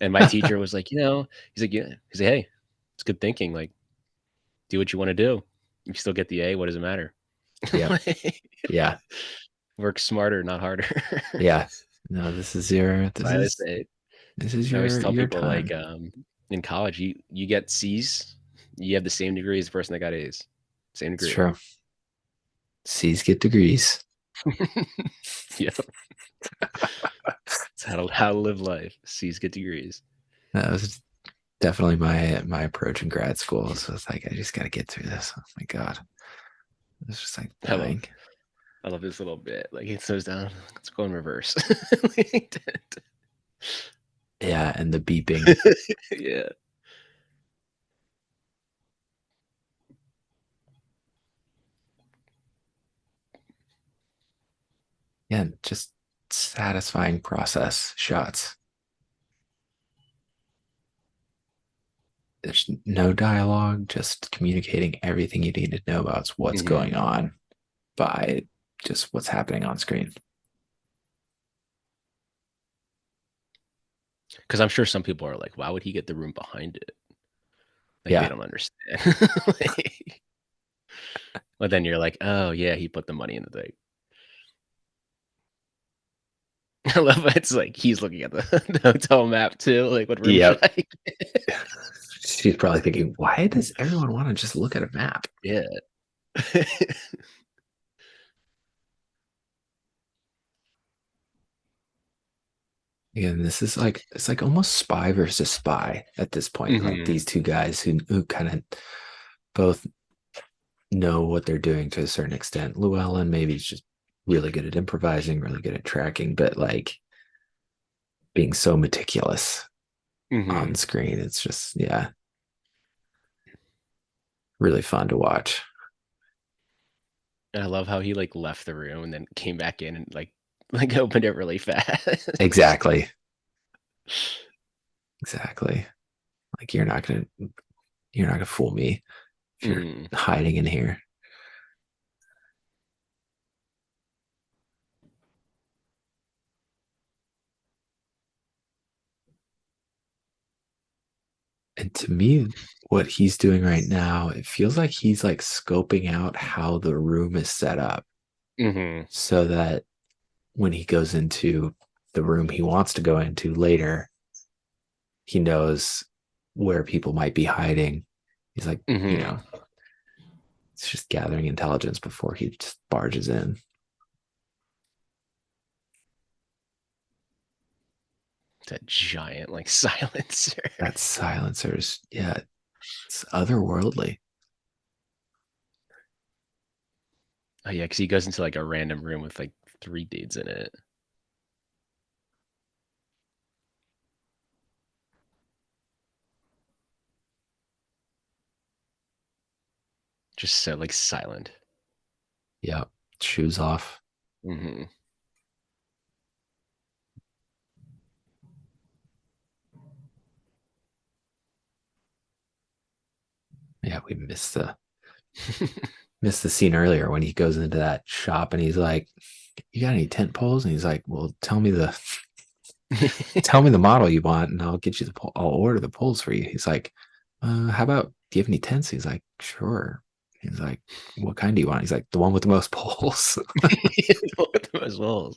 And my teacher was like, he's like, yeah, he's like, hey, it's good thinking. Like, do what you want to do. You still get the A. What does it matter? Yeah. Yeah. Work smarter, not harder. Yeah. No, this is your I always say, I always tell your people time. like in college, you get C's, you have the same degree as the person that got A's. Same It's degree. true. C's get degrees. Yeah. It's how to live life. C's get degrees. That was definitely my approach in grad school. So it's like I just gotta get through this. Oh my god. It's just like dying. I love this little bit. Like it slows down. Let's go in reverse. Yeah, and the beeping. Yeah. Yeah, just satisfying process shots. There's no dialogue, just communicating everything you need to know about what's going on by just what's happening on screen. Because I'm sure some people are like, why would he get the room behind it? Like Yeah. they don't understand. But then you're like, oh yeah, he put the money in the thing. I love it. It's like he's looking at the hotel map too. Like, what room Yep. should I get? She's probably thinking, why does everyone want to just look at a map? Yeah. And this is like it's like almost spy versus spy at this point. Like these two guys who kind of both know what they're doing to a certain extent. Llewellyn maybe is just really good at improvising, really good at tracking, but like being so meticulous on screen, it's just really fun to watch. And I love how he like left the room and then came back in and like opened it really fast. Exactly. Like you're not gonna fool me if you're hiding in here. And to me, what he's doing right now, it feels like he's like scoping out how the room is set up so that when he goes into the room he wants to go into later, he knows where people might be hiding. He's like, you know, it's just gathering intelligence before he just barges in. That giant like silencer. That silencer is, yeah, it's otherworldly. Oh yeah, because he goes into like a random room with like 3 dudes in it. Just so like silent. Yeah. Shoes off. Mm-hmm. Yeah, we missed the scene earlier when he goes into that shop and he's like, "You got any tent poles?" And he's like, "Well, tell me the model you want, and I'll get you the pole. I'll order the poles for you." He's like, "How about, do you have any tents?" He's like, "Sure." He's like, "What kind do you want?" He's like, "The one with the most poles." As well.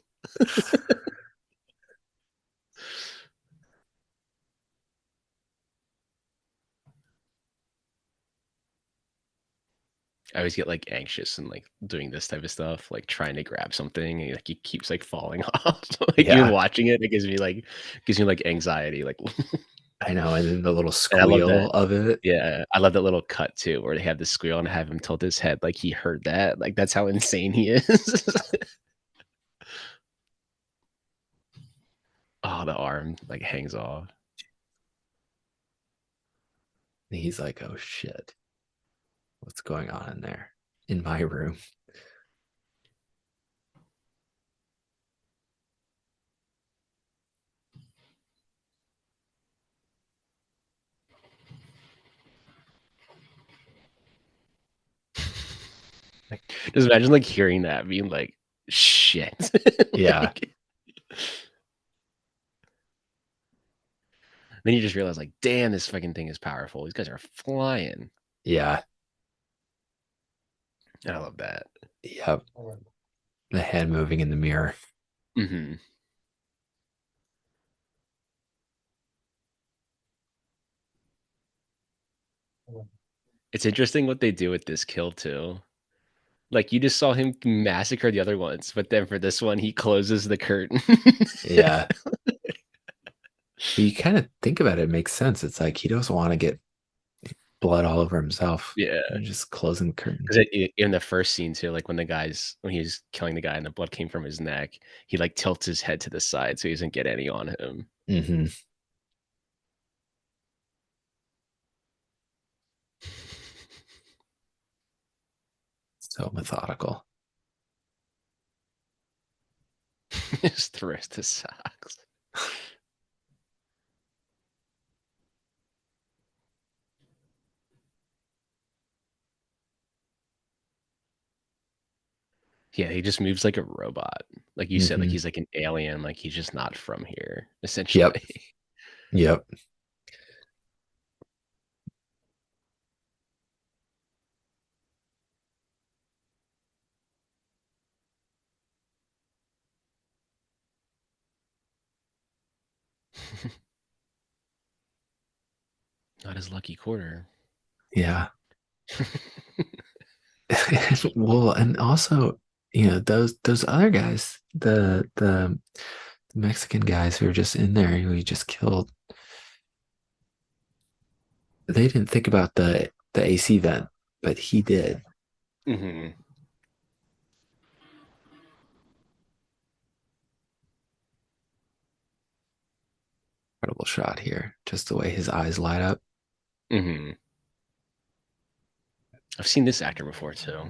I always get like anxious and like doing this type of stuff, like trying to grab something and like he keeps like falling off. Like you're Yeah, watching it, it gives me like anxiety. Like I know. And then the little and I love that. squeal of it. Yeah, I love that little cut too, where they have the squeal and have him tilt his head like he heard that. Like that's how insane he is. Oh, the arm like hangs off. And he's like, "Oh shit, what's going on in there in my room?" Like, just imagine like hearing that, being like, shit. Yeah, Like, then you just realize, like, damn, this fucking thing is powerful. These guys are flying. yeah, And I love that. yep. The head moving in the mirror. Hmm. It's interesting what they do with this kill too. Like you just saw him massacre the other ones, but then for this one, he closes the curtain. Yeah. But you kind of think about it, it makes sense. It's like he doesn't want to get blood all over himself. Yeah. You're just closing the curtain. Because in the first scene too, like when he was killing the guy and the blood came from his neck, he like tilts his head to the side so he doesn't get any on him. Mm-hmm. So methodical. Just throws the socks. Yeah, he just moves like a robot. Like you said, like Mm-hmm. he's like an alien, like he's just not from here, Yep. essentially. Yep. Not his lucky quarter. Yeah. Well, and also, those other guys, the Mexican guys who are just in there who he just killed, they didn't think about the AC vent, but he did. Hmm. Incredible shot here. Just the way his eyes light up. Hmm. I've seen this actor before too.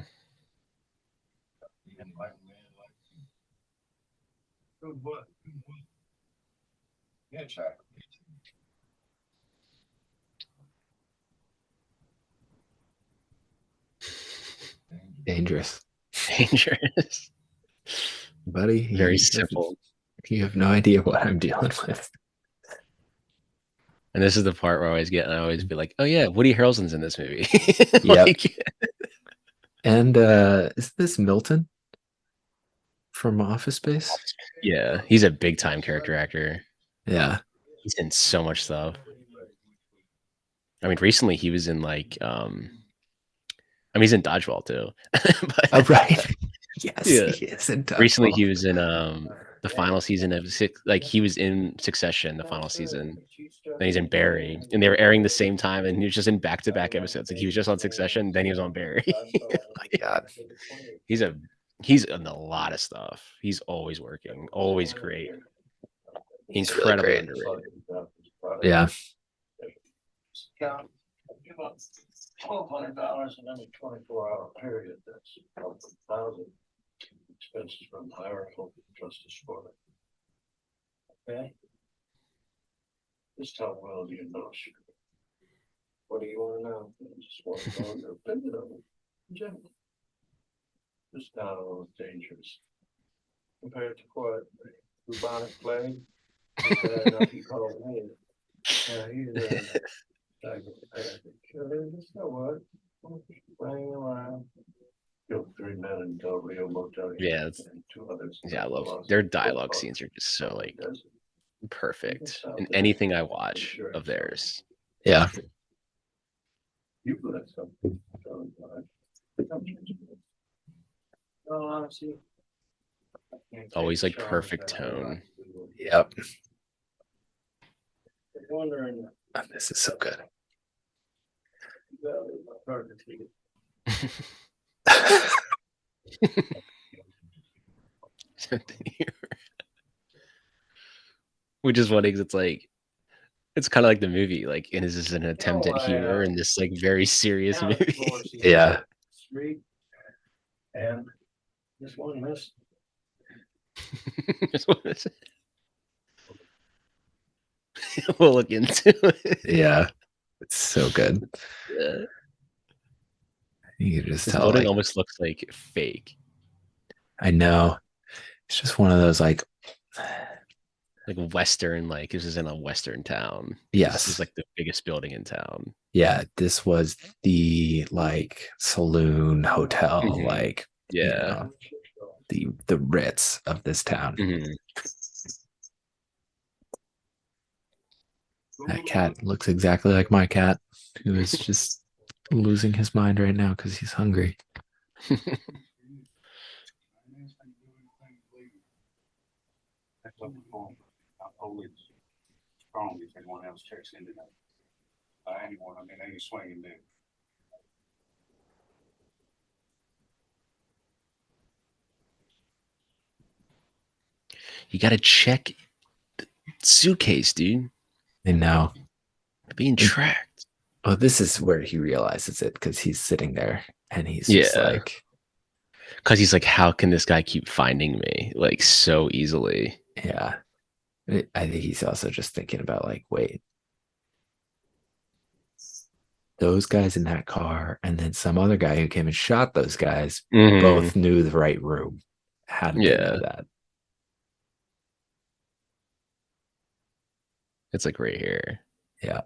Yeah, check. Dangerous. Dangerous. Buddy, Very simple. you have no idea what I'm dealing with. And this is the part where I always be like, oh yeah, Woody Harrelson's in this movie. Yep. Like, And is this Milton from Office Space? yeah, he's a big time character actor. Yeah. He's in so much stuff. I mean, recently he was in like I mean he's in Dodgeball too. But Oh, right. Yes, yeah. he is in Recently Dodgeball. he was in the final season of he was in Succession, the final season. Then he's in Barry, and they were airing the same time, and he was just in back-to-back episodes. Like he was just on Succession, then he was on Barry. My God. He's a He's in a lot of stuff. He's always working, always great. He's really Incredibly great. underrated. Yeah. Count, give up $1,200 in any 24-hour period, that's 1,000 expenses from hierarchical justice for it. Okay? Just how well do you know? What do you want to know? Just want to know your opinion of it. In general. Just not a little dangerous. Compared to what? Bubonic plague? It's bad enough you call it me. Yeah, he's just know what? Running around. Killed 3 men in Del Rio Motel. Yeah, And 2 others. Yeah, I love their dialogue scenes are just so like perfect in anything I watch of theirs. Yeah. You put that stuff. Well, honestly. Always like perfect tone. Yep. Wondering. This is so good. Which is funny because it's kind of like the movie, like, and is this an attempt at humor in this like very serious movie? Yeah. Street. And this one missed. We'll look into it. Yeah. It's so good. Yeah. You can just This tell. building Like, almost looks like fake. I know. It's just one of those like Western, like this is in a Western town. Yes. This is like the biggest building in town. Yeah, this was the like saloon hotel, like Yeah. you know, the Ritz of this town. That cat looks exactly like my cat, who is just losing his mind right now because he's hungry. Strong if anyone else checks into that. Anyone, I mean, any swinging dude. You gotta check the suitcase, dude. And now Being tracked. Oh, this is where he realizes it because he's sitting there and he's just like, because he's like, how can this guy keep finding me like so easily? Yeah. I think he's also just thinking about like, wait, those guys in that car and then some other guy who came and shot those guys both knew the right room. How did they know that? It's like right here. Yeah.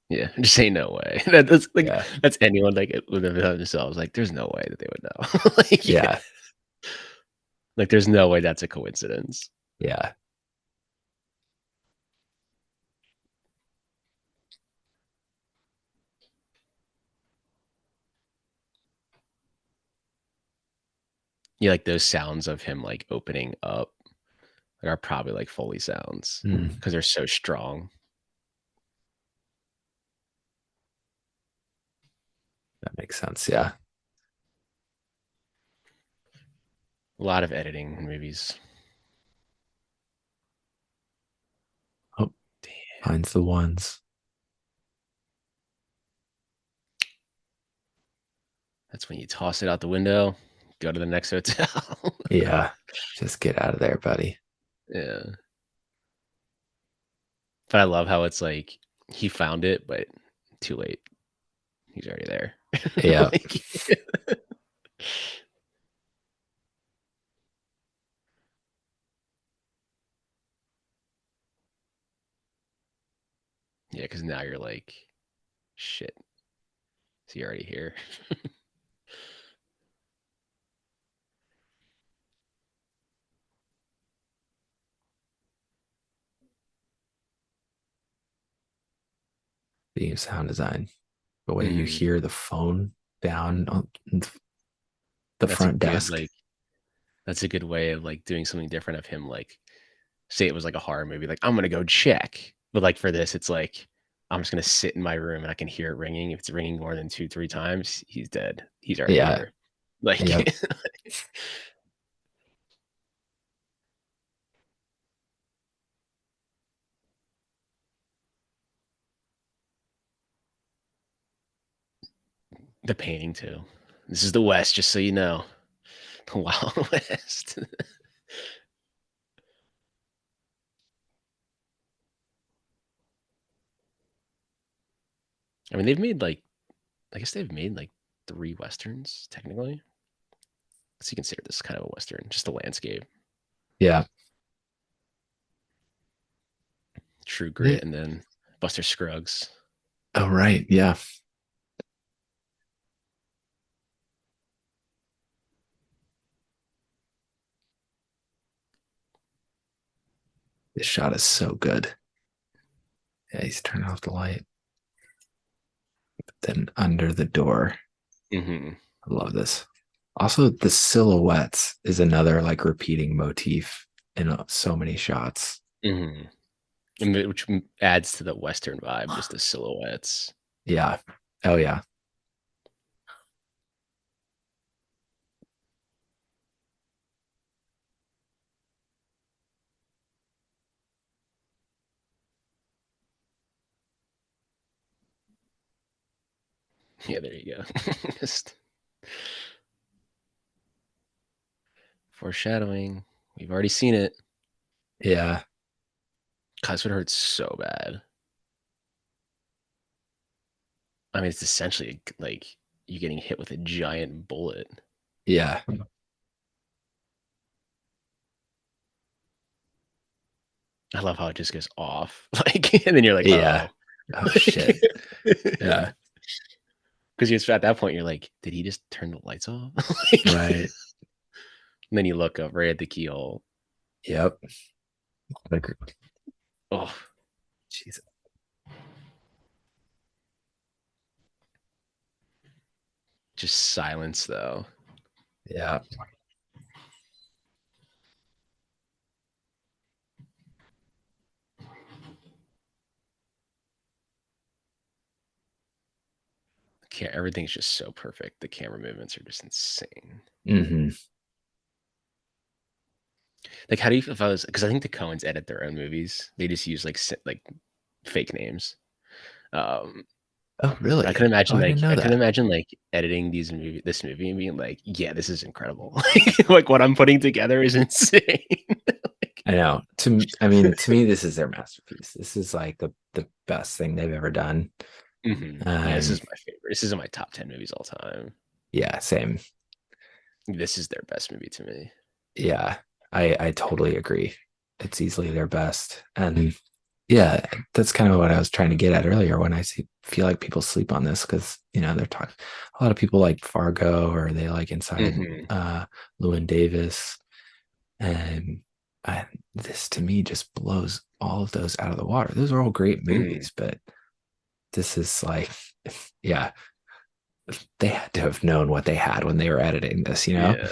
Yeah, just say no way. That's like that's anyone like it would have done themselves. Like, there's no way that they would know. Like, like there's no way that's a coincidence. Yeah. Yeah, like those sounds of him like opening up are probably like Foley sounds because they're so strong. That makes sense. Yeah. A lot of editing in movies. Oh, damn. Finds the ones. That's when you toss it out the window, go to the next hotel. Yeah. Just get out of there, buddy. Yeah. But I love how it's like he found it, but too late. He's already there. Yeah. Yeah, because now you're like, shit. Is he already here? The sound design. The way you hear the phone down on the front desk. That's a good way of like doing something different of him. Like, say it was like a horror movie, like I'm gonna go check. But like for this, it's like I'm just gonna sit in my room and I can hear it ringing. If it's ringing more than 2-3 times, he's dead. He's already here. Like, Yep. the painting too. This is the West, just so you know. The Wild West. I mean, they've made like, I guess they've made like 3 westerns technically. So you consider this kind of a western, just the landscape, Yeah. True Yeah. Grit, and then Buster Scruggs. Oh, right. Yeah. This shot is so good. Yeah, he's turning off the light. Then under the door. Mm-hmm. I love this. Also, the silhouettes is another like repeating motif in so many shots. Mm-hmm. Which adds to the western vibe, just the silhouettes. Yeah. Oh, yeah. Yeah, there you go. Just foreshadowing. We've already seen it. Yeah. God, this would hurt so bad. I mean, it's essentially like you getting hit with a giant bullet. Yeah. I love how it just goes off. Like, and then you're like, Yeah. oh. Oh, shit. Yeah. Because at that point, you're like, did he just turn the lights off? Like, Right. and then you look up right at the keyhole. Yep. Like, Oh, Jesus. just silence though. Yeah. Everything's just so perfect. The camera movements are just insane. Hmm. Like, how do you feel if I was? Because I think the Coens edit their own movies. They just use like fake names. Um, Oh, but I really? could Oh, imagine I didn't like know I could that. imagine like editing this movie and being like, yeah, this is incredible. Like what I'm putting together is insane. Like, I know. I mean, to me, this is their masterpiece. This is like the best thing they've ever done. yeah, this Um, is my favorite. This is in my top 10 movies all time. yeah, same. This is their best movie to me. Yeah, I totally agree. It's easily their best. And yeah, that's kind of what I was trying to get at earlier when feel like people sleep on this because they're talking a lot of people like Fargo or they like Inside Llewyn Davis. And this to me just blows all of those out of the water. Those are all great movies, but this is like, yeah, they had to have known what they had when they were editing this, Yeah,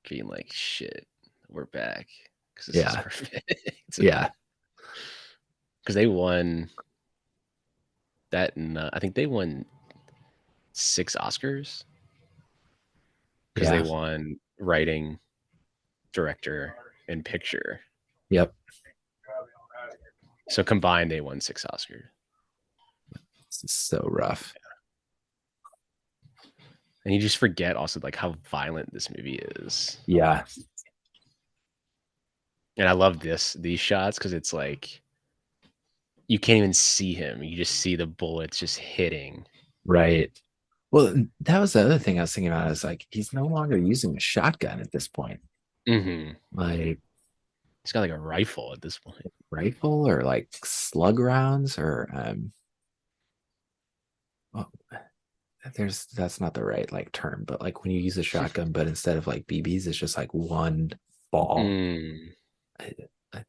being like, shit, we're back because this is Yeah. perfect. Yeah. Because they won that, and I think they won 6 Oscars because they Yeah. won writing, director, and picture. Yep. So combined, they won 6 Oscars. This is so rough. And you just forget also like how violent this movie is. Yeah. And I love these shots because it's like you can't even see him. You just see the bullets just hitting. Right. Well, that was the other thing I was thinking about. Is like he's no longer using a shotgun at this point. Mm-hmm. Like He's got like a rifle at this point. rifle or like slug rounds or well, that's not the right like term, but like when you use a shotgun, but instead of like BBs, it's just like one ball.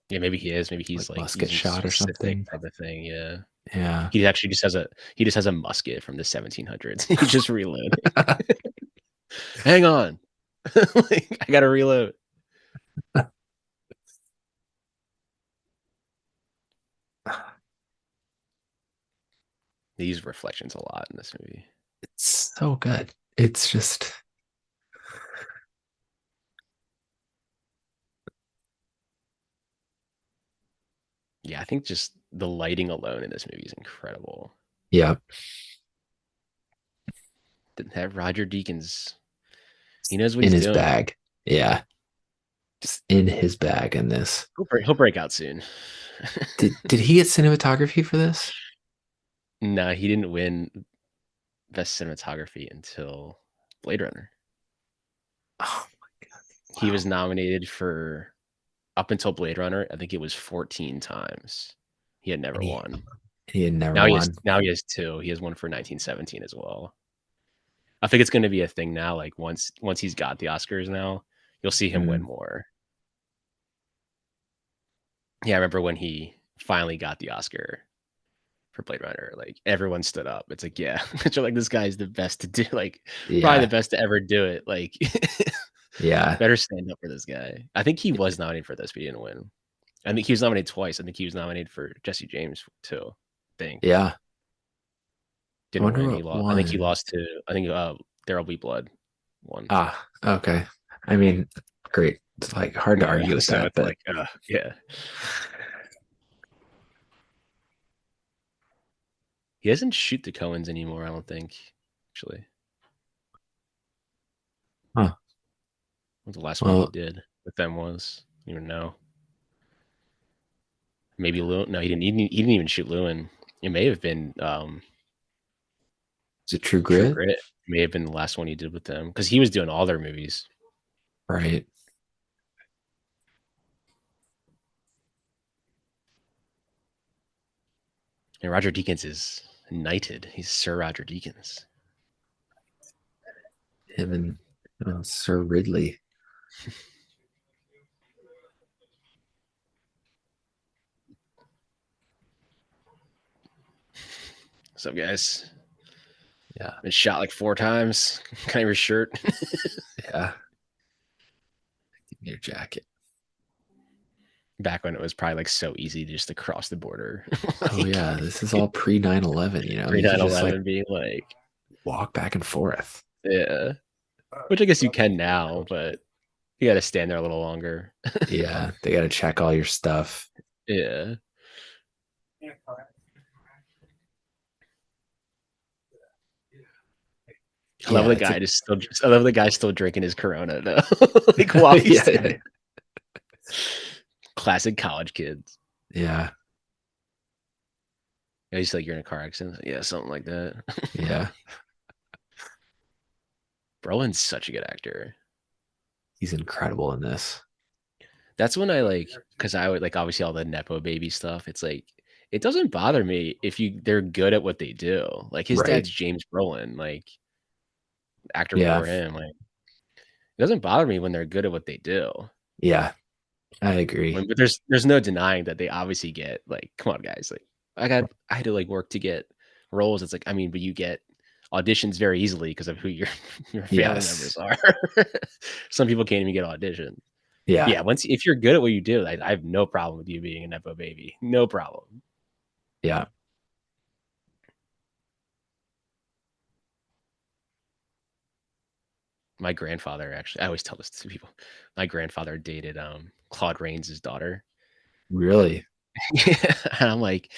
Yeah, maybe he is. Maybe he's like like musket using shot or specific something. type of thing. Yeah. Yeah. He actually just has a musket from the 1700s. He just reloading. Hang on. Like, I gotta reload. They use reflections a lot in this movie. It's so good. It's just Yeah, I think just the lighting alone in this movie is incredible. Yeah. That Roger Deakins, he knows what In he's his doing. bag. Yeah. Just in his bag in this. He'll break out soon. Did he get cinematography for this? No, he didn't win best cinematography until Blade Runner. Oh my god. He Wow. was nominated for up until Blade Runner, I think it was 14 times. He had never won. He had never won. Now he has 2. He has one for 1917 as well. I think it's going to be a thing now. Like once he's got the Oscars now, you'll see him win more. Yeah, I remember when he finally got the Oscar for Blade Runner. Like everyone stood up. It's like, yeah, you're like this guy's the best to do. Like probably the best to ever do it. Like, yeah, better stand up for this guy. I think he was nominated for this, but he didn't win. I think he was nominated twice. I think he was nominated for Jesse James too. I think. Yeah. Didn't win. He lost. I think he lost to. I think There'll Be Blood won. Ah, okay. I mean, great. It's like hard to argue with so that, it's but like, yeah. He doesn't shoot the Coens anymore. I don't think. Actually, huh? What the last one he did with them was? I don't even know. Maybe Lewin. No, he didn't. He didn't even shoot Lewin. It may have been. Is it True True Grit? Grit may have been the last one he did with them because he was doing all their movies. Right. And Roger Deakins is knighted. He's Sir Roger Deakins. Him and Sir Ridley. What's up, guys? Yeah. Been shot like 4 times. Kind of your shirt. Yeah. Give me your jacket. Back when it was probably like so easy just to cross the border. Like, oh yeah, this is all pre 9/11. You know, pre you could 9/11 just like being like walk back and forth. Yeah, which I guess you can now, but you got to stand there a little longer. Yeah, they got to check all your stuff. Yeah. I love the guy I love the guy still drinking his Corona though. Like while he's classic college kids. Yeah. He's like, you're in a car accident. Yeah, something like that. Yeah. Brolin's such a good actor. He's incredible in this. That's when I like, because I would like obviously all the Nepo baby stuff. It's like it doesn't bother me if they're good at what they do. Like his dad's James Brolin, like actor before him. Like it doesn't bother me when they're good at what they do. Yeah, I agree. But there's no denying that they obviously get like, come on, guys. Like I had to like work to get roles. It's like, I mean, but you get auditions very easily because of who your family members are. Some people can't even get auditions. Yeah. If you're good at what you do, I have no problem with you being a Nepo baby. No problem. Yeah. My grandfather actually, I always tell this to people. My grandfather dated Claude Rains' daughter. Really? Yeah. And I'm like,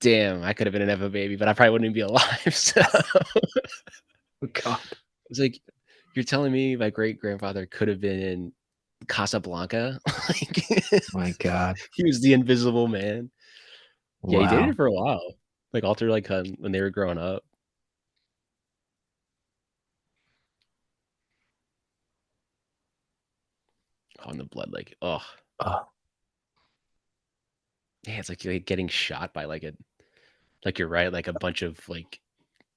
damn, I could have been an Nepo baby, but I probably wouldn't even be alive. So oh God. It's like, you're telling me my great grandfather could have been in Casablanca? Like, my God. He was the Invisible Man. Yeah, he dated her for a while. Like all through like when they were growing up. On the blood, like, oh. Yeah, it's like getting shot by like you're right, like a bunch of like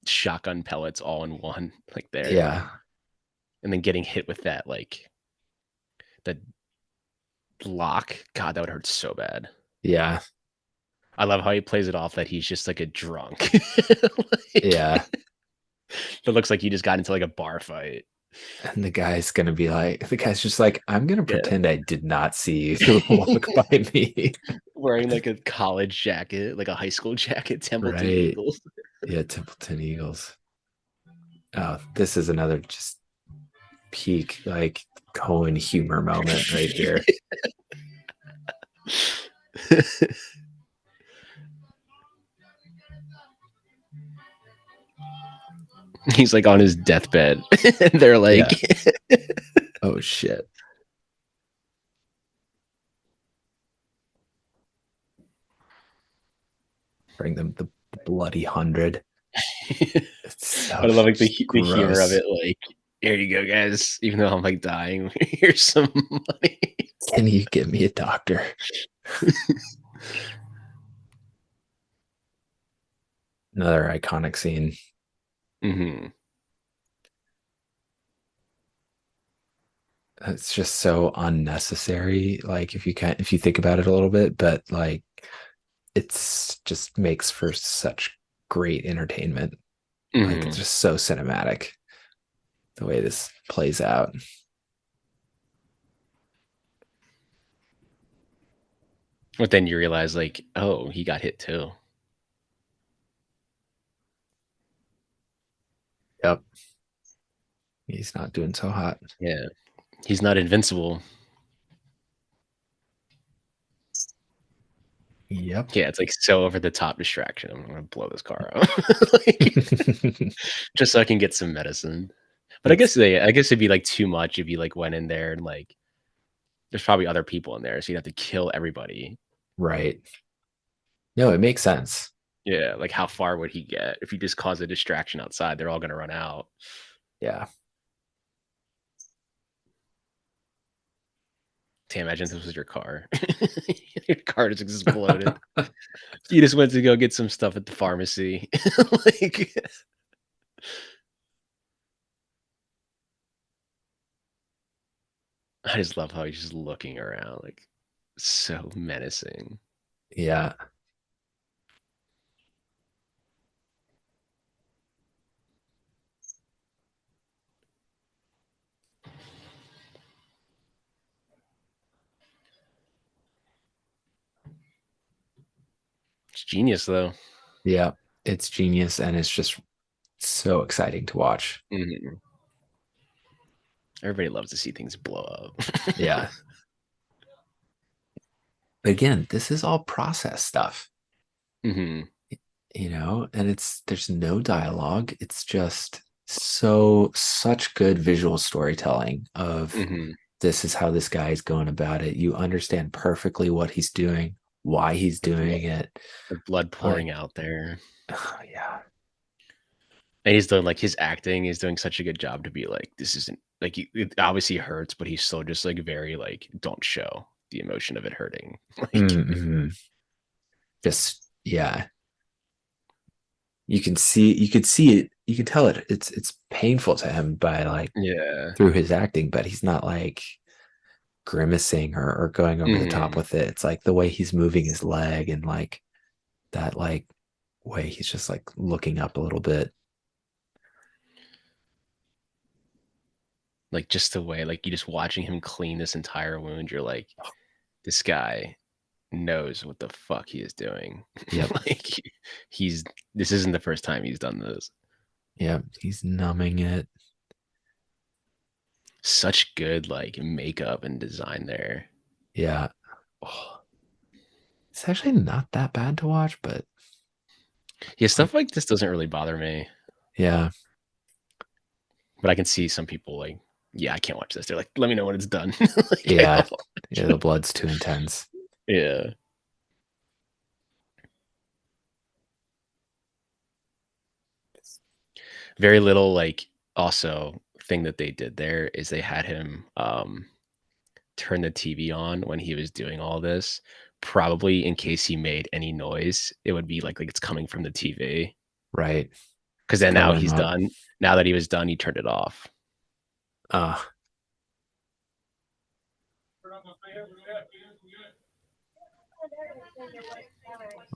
shotgun pellets all in one, like there. Yeah. And then getting hit with that, like that lock. God, that would hurt so bad. Yeah. I love how he plays it off that he's just like a drunk. Yeah. It looks like he just got into like a bar fight. And the guy's just like, I'm gonna pretend I did not see you walk by me. Wearing like a college jacket, like a high school jacket, Templeton Eagles. Yeah, Templeton Eagles. Oh, this is another just peak like Coen humor moment right here. he's like on his deathbed. And they're like, Oh shit. Bring them the bloody 100. It's so I love like the humor of gross. it. Like, here you go, guys. Even though I'm like dying, here's some money. Can you get me a doctor? Another iconic scene. Mm-hmm. It's just so unnecessary. Like if you think about it a little bit, but like it's just makes for such great entertainment. Like it's Mm-hmm. just so cinematic the way this plays out. But then you realize, like, oh, he got hit too. Yep. He's not doing so hot. Yeah, he's not invincible. Yep. Yeah, it's like so over the top distraction. I'm gonna blow this car up, like, just so I can get some medicine. But It's I guess it'd be like too much if you like went in there and like there's probably other people in there, so you'd have to kill everybody. right. No, it makes sense. Yeah, like how far would he get if you just cause a distraction outside? They're all gonna run out. Yeah. Damn, imagine if this was your car. Your car just exploded. You just went to go get some stuff at the pharmacy. Like, I just love how he's just looking around, like so menacing. Yeah. It's genius though. Yeah. It's genius and it's just so exciting to watch. Mhm. Everybody loves to see things blow up. Yeah. But again, this is all process stuff, Hmm. and there's no dialogue. It's just such good visual storytelling of Hmm. this is how this guy is going about it. You understand perfectly what he's doing, why he's doing it. The blood pouring Like, out there. yeah. And he's doing like his acting is doing such a good job to be like, this isn't like it obviously hurts, but he's still just like very like, don't show the emotion of it hurting. Like, Mhm. Just yeah. You could see it, you can tell it. It's painful to him by like yeah. through his acting, but he's not like grimacing or going over the top Hmm. with it. It's like the way he's moving his leg and like that like way he's just like looking up a little bit. Like just the way, like you just watching him clean this entire wound, you're like, this guy knows what the fuck he is doing. Yep. Like he's this isn't the first time he's done this. Yep. He's numbing it. Such good like makeup and design there. Yeah. Oh, it's actually not that bad to watch, but Yeah, like, stuff like this doesn't really bother me, yeah. but I can see some people like, yeah, I can't watch this. They're like, let me know when it's done. Like, I Yeah. don't watch Yeah. it. The blood's too intense. Yeah. Very little like also thing that they did there is they had him turn the TV on when he was doing all this, probably in case he made any noise, it would be like it's coming from the TV. Right. Because To then now cover him he's up. done. Now that he was done, he turned it off. Uh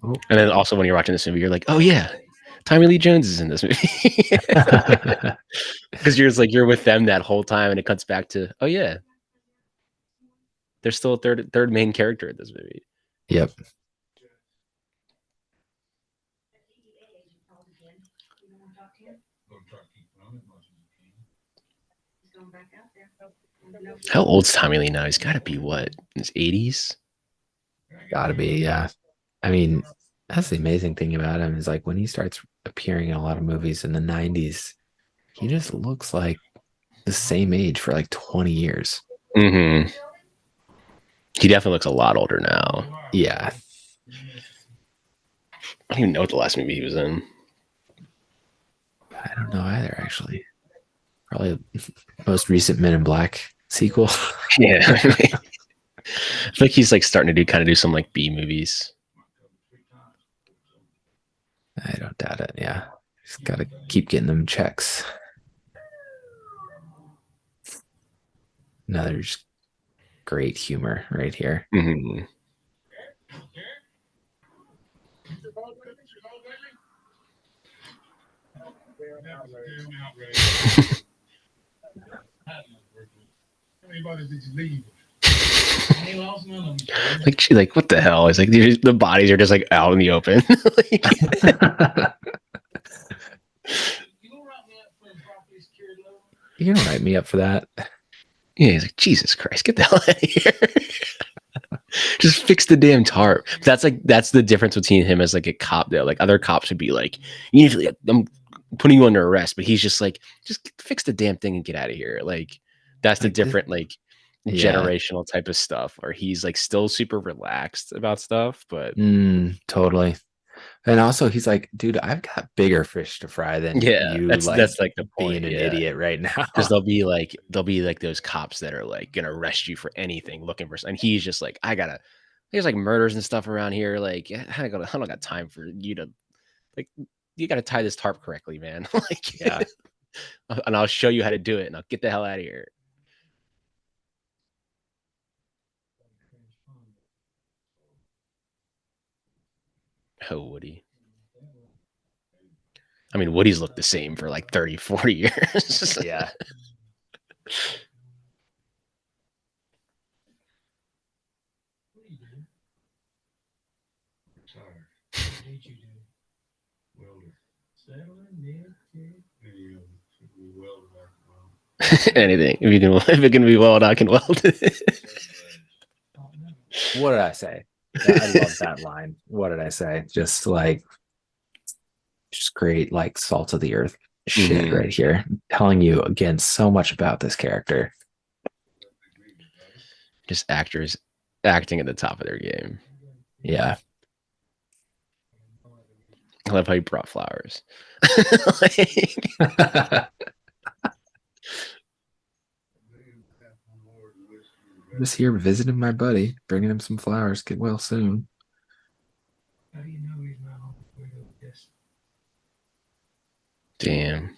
oh. And then also when you're watching this movie, you're like, oh yeah, Tommy Lee Jones is in this movie. Because you're just like you're with them that whole time, and it cuts back to, oh yeah, there's still a third main character in this movie. Yep. How old's Tommy Lee now? He's got to be what, in his 80s? Gotta be, yeah. I mean, that's the amazing thing about him is like when he starts appearing in a lot of movies in the 90s, He just looks like the same age for like 20 years. Mm-hmm. He definitely looks a lot older now. Yeah. I don't even know what the last movie he was in. I don't know either, actually. Probably most recent Men in Black sequel. Yeah. I feel like he's like starting to do some like B movies. I don't doubt it. Yeah. He's got to keep getting them checks. Another just great humor right here. Mm-hmm. like what the hell? It's like the bodies are just like out in the open. You can write me up for that. Yeah, he's like, Jesus Christ, get the hell out of here. Just fix the damn tarp. That's the difference between him as like a cop though. Like other cops would be like, you need to, I'm putting you under arrest, but he's just like, just fix the damn thing and get out of here. Like that's the Like this, different like yeah. generational type of stuff, or he's like still super relaxed about stuff, but Totally. And also he's like, dude, I've got bigger fish to fry than yeah, you like that's like the point. being an Yeah. idiot right now. Because they'll be like those cops that are like gonna arrest you for anything, looking for, and he's just like, there's like murders and stuff around here. Like, I don't got time for you to like, you got to tie this tarp correctly, man. Like, Yeah. and I'll show you how to do it, and I'll get the hell out of here. Oh, Woody. I mean, Woody's looked the same for like 30, 40 years. Yeah. Anything. If it can be welded, I can weld it. What did I say? I love that line. What did I say? Just great, like salt of the earth shit Mhm. right here. Telling you again so much about this character. Just actors acting at the top of their game. Yeah. I love how you brought flowers. Like, Just here visiting my buddy, bringing him some flowers. Get well soon. damn.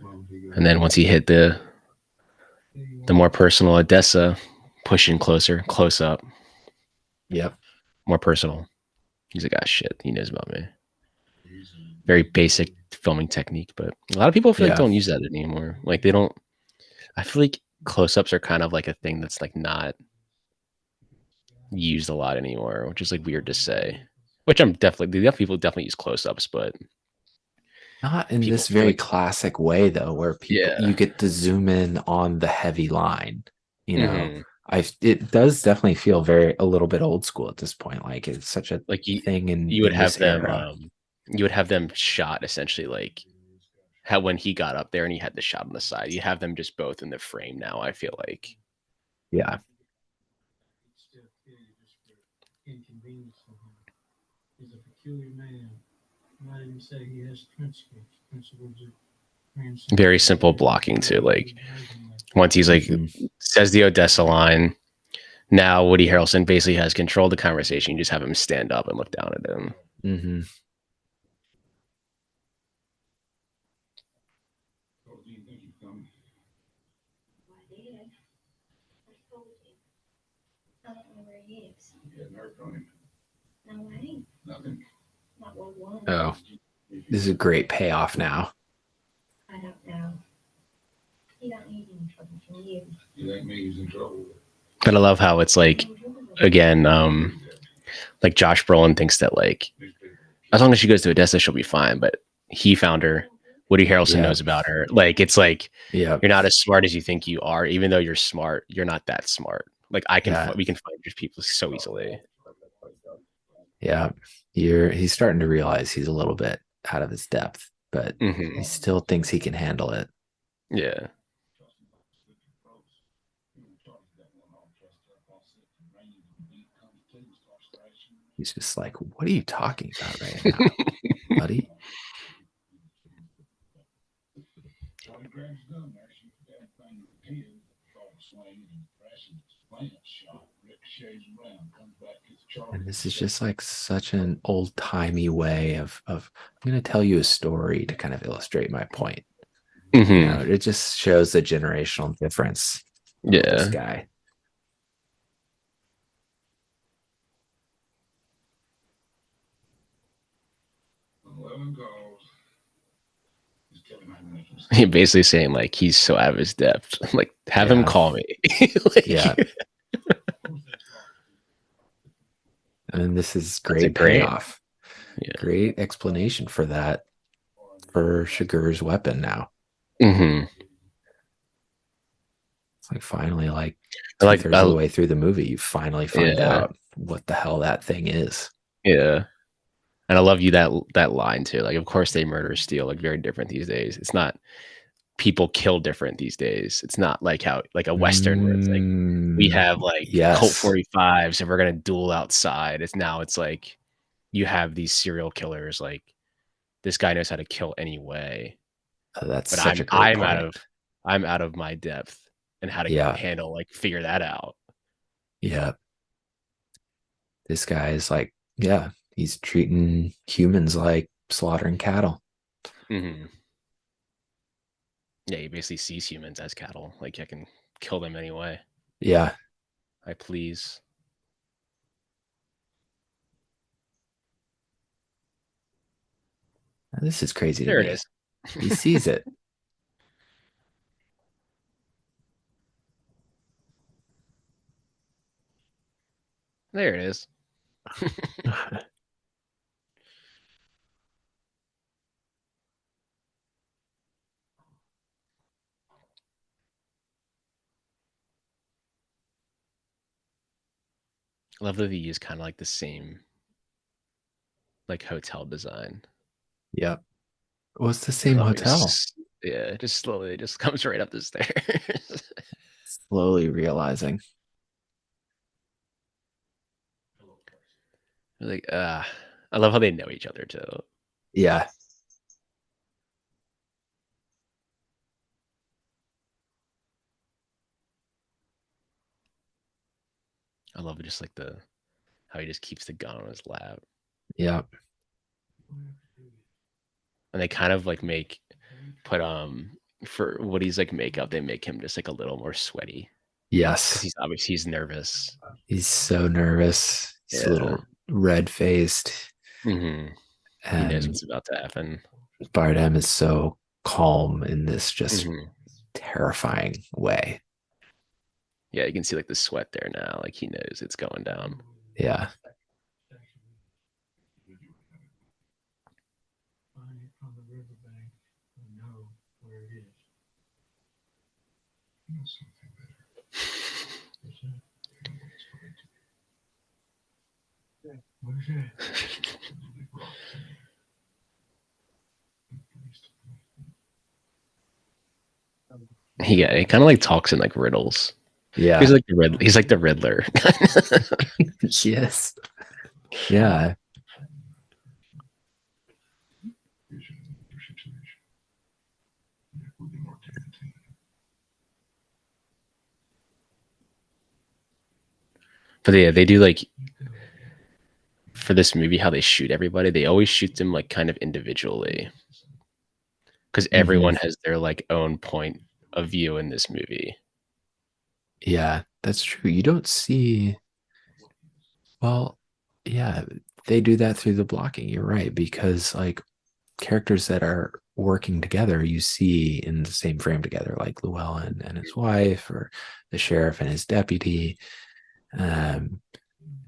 And then once he hit the more personal Odessa, pushing closer, close up, Yep. more personal. He's like, ah, shit, he knows about me. Very basic filming technique, but a lot of people feel like Yeah. don't use that anymore. Like they don't. I feel like close-ups are kind of like a thing that's like not used a lot anymore, which is like weird to say. Which people definitely use close-ups, but Not in people this feel very like, classic way though, where you yeah. get to zoom in on the heavy line. You know, Mhm. it does definitely feel a little bit old school at this point. Like it's such a Like thing you would in have this them era. you would have them shot essentially like how when he got up there and he had the shot on the side, you have them just both in the frame now, I feel like. Yeah. He's a peculiar man. Might even say he has principles Very simple blocking too. Like once he's like says the Odessa line, now Woody Harrelson basically has controlled the conversation. You just have him stand up and look down at him. Mm-hmm. I don't know where he is. No, I ain't. Nothing. Not one one. Oh, this is a great payoff now. I don't know. He don't need any trouble from you. You think me he's in trouble? But I love how it's like, again, like Josh Brolin thinks that like as long as she goes to Odessa, she'll be fine. But he found her. Woody Harrelson knows about her. Like it's like Yeah. you're not as smart as you think you are. Even though you're smart, you're not that smart. Like we can find just people so easily. Yeah. He's starting to realize he's a little bit out of his depth, but Hmm. he still thinks he can handle it. Yeah. He's just like, what are you talking about right now, buddy? And this is just like such an old timey way of I'm going to tell you a story to kind of illustrate my point. Hmm. It just shows the generational difference of this Yeah. guy. He basically saying like he's so out of his depth. Like have him Yeah. call me. Like, Yeah. And this is that's a great great. payoff. Yeah. Great explanation for that for Shigur's weapon now. Hmm. It's like finally, like I like. 2/3 of the way through the movie, you finally find Yeah. out what the hell that thing is. Yeah. And I love you that line too. Like, of course they murder steal. Like, very different these days. It's not people kill different these days. It's not like how like a Western where it's like we have like Colt Yes. 45s and we're gonna duel outside. It's like you have these serial killers. Like this guy knows how to kill anyway. That's But such a great I'm point. I'm out of my depth and how to Yeah. handle like figure that out. Yeah. This guy is like, yeah, he's treating humans like slaughtering cattle. Hmm. Yeah, he basically sees humans as cattle. Like I can kill them anyway. Yeah. I please. This is crazy to There it me. is. He sees it. There it is. I love that they use kind of like the same like hotel design. Yep. Well, it's the I same love it. hotel. Yeah, it just slowly it just comes right up the stairs. Slowly realizing. Like, I love how they know each other too. Yeah. I love it, just like the how he just keeps the gun on his lap, Yeah. and they kind of like put for Woody's like makeup, they make him just like a little more sweaty because Yes. he's nervous. He's so nervous. He's a Yeah. little red faced. Hmm. He knows And what's about to happen. Bardem is so calm in this just Hmm. terrifying way. Yeah, you can see like the sweat there now. Like he knows it's going down. Yeah. He kind of like talks in like riddles. Yeah. He's like the Riddler. Yes. Yeah. But yeah, they do like for this movie how they shoot everybody. They always shoot them like kind of individually because everyone Mhm. has their like own point of view in this movie. Yeah, that's true. You don't see, well, yeah, they do that through the blocking. You're right, because like characters that are working together, you see in the same frame together, like Llewellyn and his wife, or the sheriff and his deputy. Um,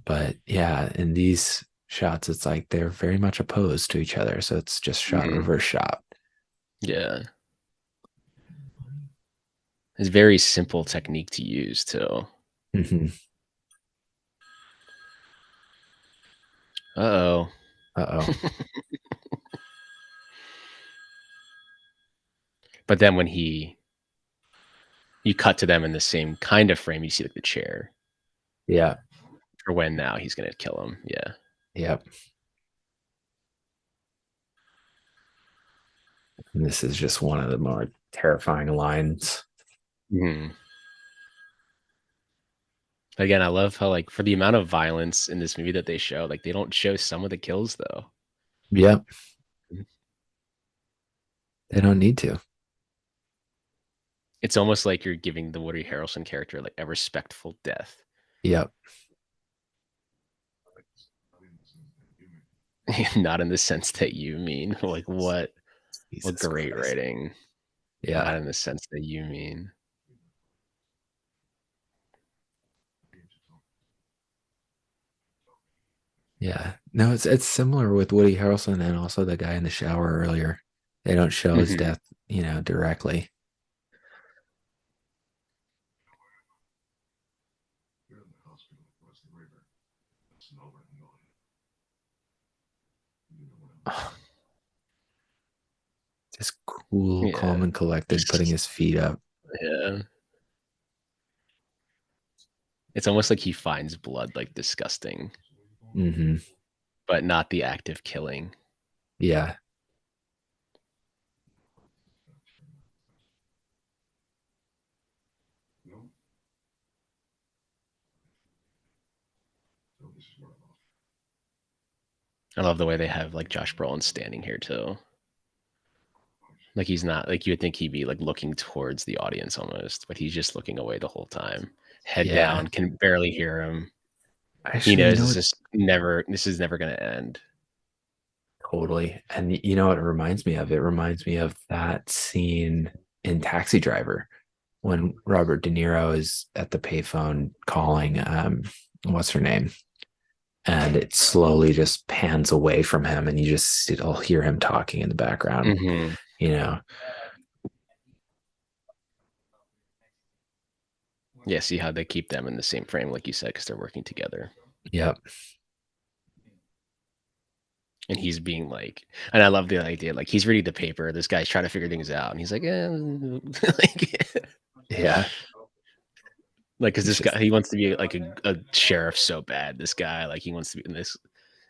but yeah, in these shots, it's like they're very much opposed to each other. So it's just shot, Mhm. reverse shot. Yeah, it's very simple technique to use too. Mhm. Uh oh. Uh-oh. But then when you cut to them in the same kind of frame, you see like the chair. Yeah. For when now he's gonna kill him. Yeah. Yep. And this is just one of the more terrifying lines. Mm-hmm. Again, I love how like for the amount of violence in this movie that they show, like they don't show some of the kills though. Yep. Mhm. They don't need to. It's almost like you're giving the Woody Harrelson character like a respectful death. Yep. Not in the sense that you mean. Like what Jesus great Christ. writing. Yeah. Not in the sense that you mean. Yeah. No, it's similar with Woody Harrelson and also the guy in the shower earlier. They don't show his Mhm. death, directly. Just cool, calm, Yeah. and collected, putting his feet up. Yeah. It's almost like he finds blood like disgusting, Mm-hmm. but not the act of killing. Yeah. I love the way they have like Josh Brolin standing here too. Like he's not like you would think he'd be like looking towards the audience almost, but he's just looking away the whole time. Head Yeah. down, can barely hear him. He Actually, knows this is never gonna end. totally. And you know what it reminds me of? It reminds me of that scene in Taxi Driver when Robert De Niro is at the payphone calling what's her name? And it slowly just pans away from him and you'll hear him talking in the background, Mm-hmm. Yeah, see how they keep them in the same frame, like you said, because they're working together. Yep. And he's being like, and I love the idea, like he's reading the paper. This guy's trying to figure things out, and he's like, like, Yeah. like, because this Just, guy, he wants to be like a sheriff so bad. This guy, like, he wants to be in this,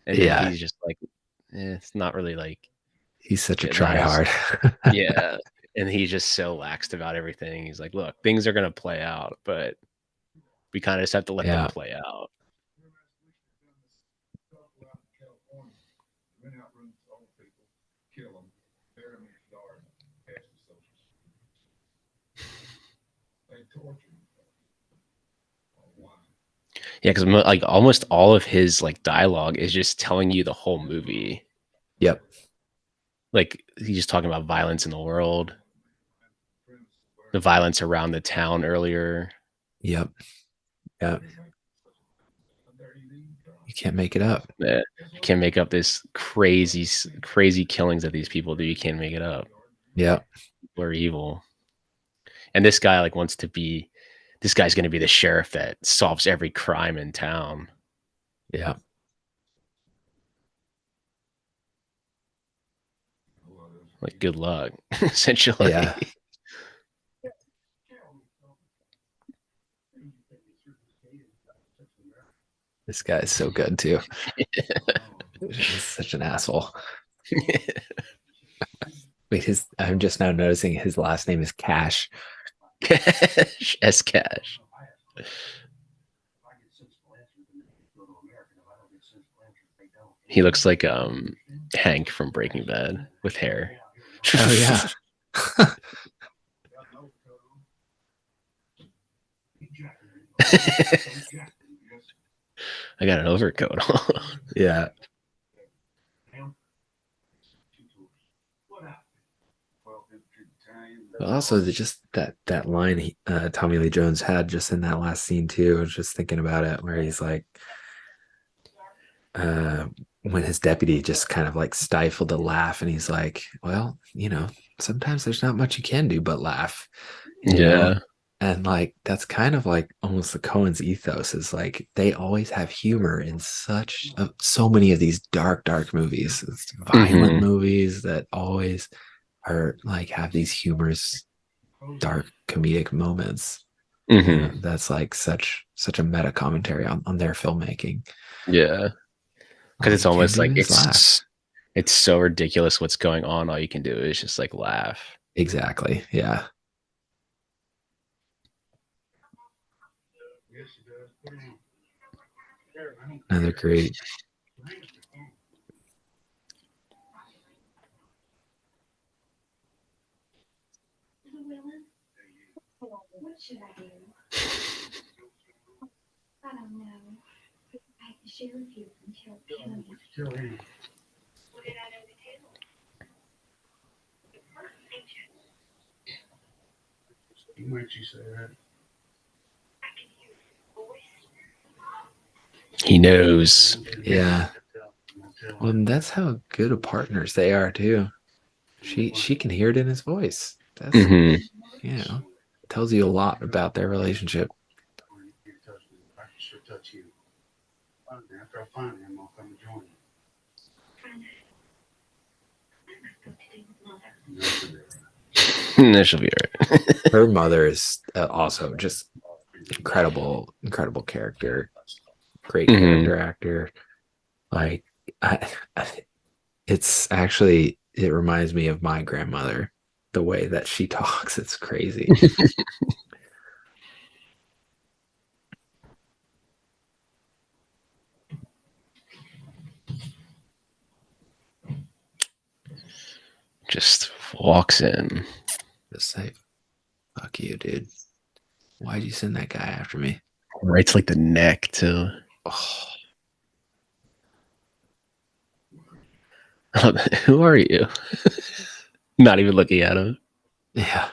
and then yeah. he's just like, it's not really like He's such a not as, tryhard. yeah. And he's just so laxed about everything. He's like, look, things are gonna play out, but we kind of just have to let them Yeah. play out. Yeah, because like almost all of his like dialogue is just telling you the whole movie. Yep. Like he's just talking about violence in the world, the violence around the town earlier. Yep. Yep. You can't make it up. You can't make up this crazy killings that these people do. You can't make it up. Yep. People are evil. And this guy like wants to be, this guy's going to be the sheriff that solves every crime in town. Yeah. Like good luck, essentially. Yeah. This guy is so good too. He's such an asshole. Wait, I'm just now noticing his last name is Cash. Cash. S Cash. He looks like Hank from Breaking Bad with hair. Oh yeah. I got an overcoat on. Yeah. But also, just that line Tommy Lee Jones had just in that last scene too. I was just thinking about it, where he's like, when his deputy just kind of like stifled a laugh, and he's like, "Well, sometimes there's not much you can do but laugh." You know? And like that's kind of like almost the Coen's ethos is like they always have humor in so many of these dark movies. It's violent movies that always are like have these humorous, dark comedic moments. Mm-hmm. That's like such a meta commentary on their filmmaking. Yeah, All because it's you can almost do like is laugh. it's so ridiculous what's going on. All you can do is just like laugh. Exactly. Yeah. Another great. Llewellyn, what should I do? I don't know. I have to share with you until Penny. What did I do to tell? What you say that? I can hear your voice. He knows. Yeah. Well, and that's how good of partners they are too. She can hear it in his voice. That's Mm-hmm. tells you a lot about their relationship. You can't touch me. I can sure touch you. After I find him, I'll come and join you. Find out. What am I supposed to do with Mother? That should be right. Her mother is also just incredible character. Great character actor. Like, it's actually, it reminds me of my grandmother. The way that she talks, it's crazy. Just walks in. Just say, "Fuck you, dude. Why'd you send that guy after me?" Right to like the neck too. Oh, Who are you? Not even looking at him. yeah.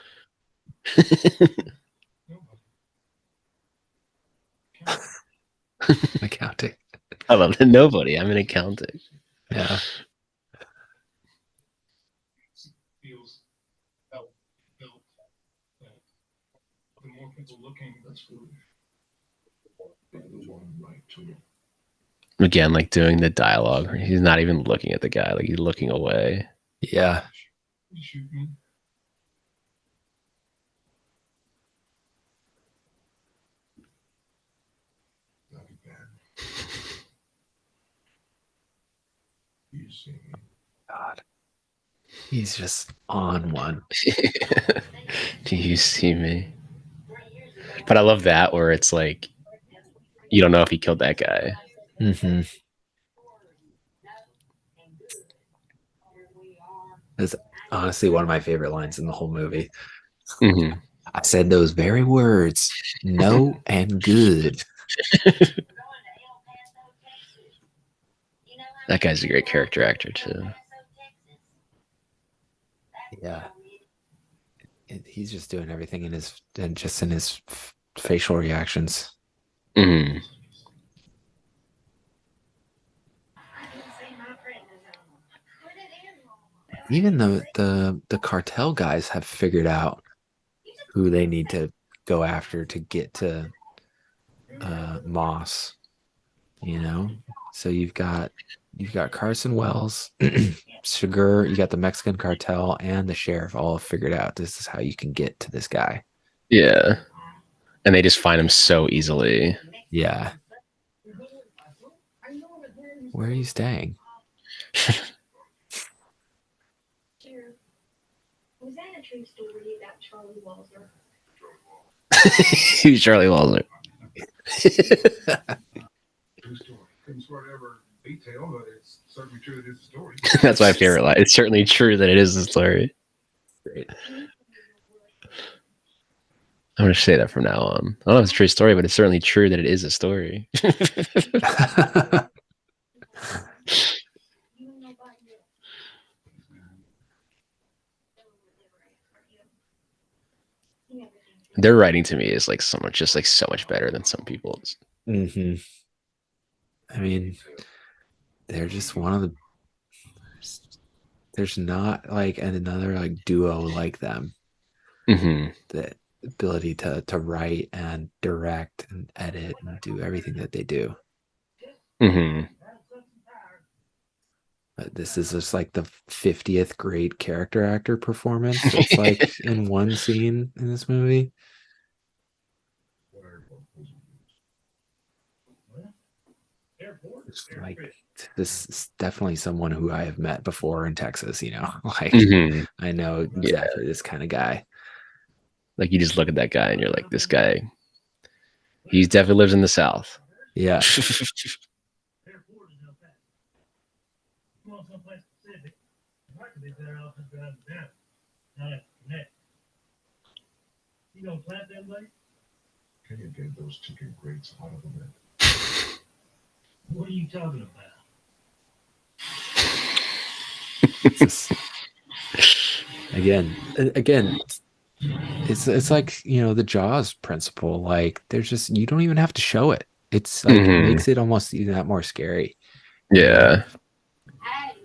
Accounting. I love it. Nobody. I'm an accountant. Yeah. Feels felt that the more people looking, that's foolish. The one right to it. Again, like doing the dialogue. He's not even looking at the guy. Like he's looking away. Yeah. You shoot me. That'd be bad. You see me. God. He's just on one. Do you see me? But I love that where it's like you don't know if he killed that guy. Mm-hmm. That's honestly one of my favorite lines in the whole movie. Mm-hmm. I said those very words, no and good. That guy's a great character actor too. Yeah. He's just doing everything in his facial reactions. Mm-hmm. Even the cartel guys have figured out who they need to go after to get to Moss, So you've got Carson Wells, Sugar, you got the Mexican cartel and the sheriff all figured out this is how you can get to this guy. Yeah. And they just find him so easily. Yeah. Where are you staying? Was that a true story about Charlie Walzer? Who's Charlie Walzer? True story. Couldn't swear to ever detail, but it's certainly true that it's a story. That's my favorite line. It's certainly true that it is a story. Great. I'm going to say that from now on. I don't know if it's a true story, but it's certainly true that it is a story. Their writing to me is like so much better than some people's. Mm-hmm. I mean, they're just one of the. There's not like another like duo like them. Mm-hmm. The ability to write and direct and edit and do everything that they do. Mm-hmm. This is just like the 50th great character actor performance that's like in one scene in this movie. It's like this is definitely someone who I have met before in Texas, you know. Like Mhm. I know Yeah. exactly this kind of guy. Like you just look at that guy and you're like, this guy, he definitely lives in the South. Yeah. Can you get those chicken grates out of them? What are you talking about? Just, again, it's like, you know, the Jaws principle. Like there's just you don't even have to show it. It's like it Mhm. makes it almost even that more scary. You know? Yeah.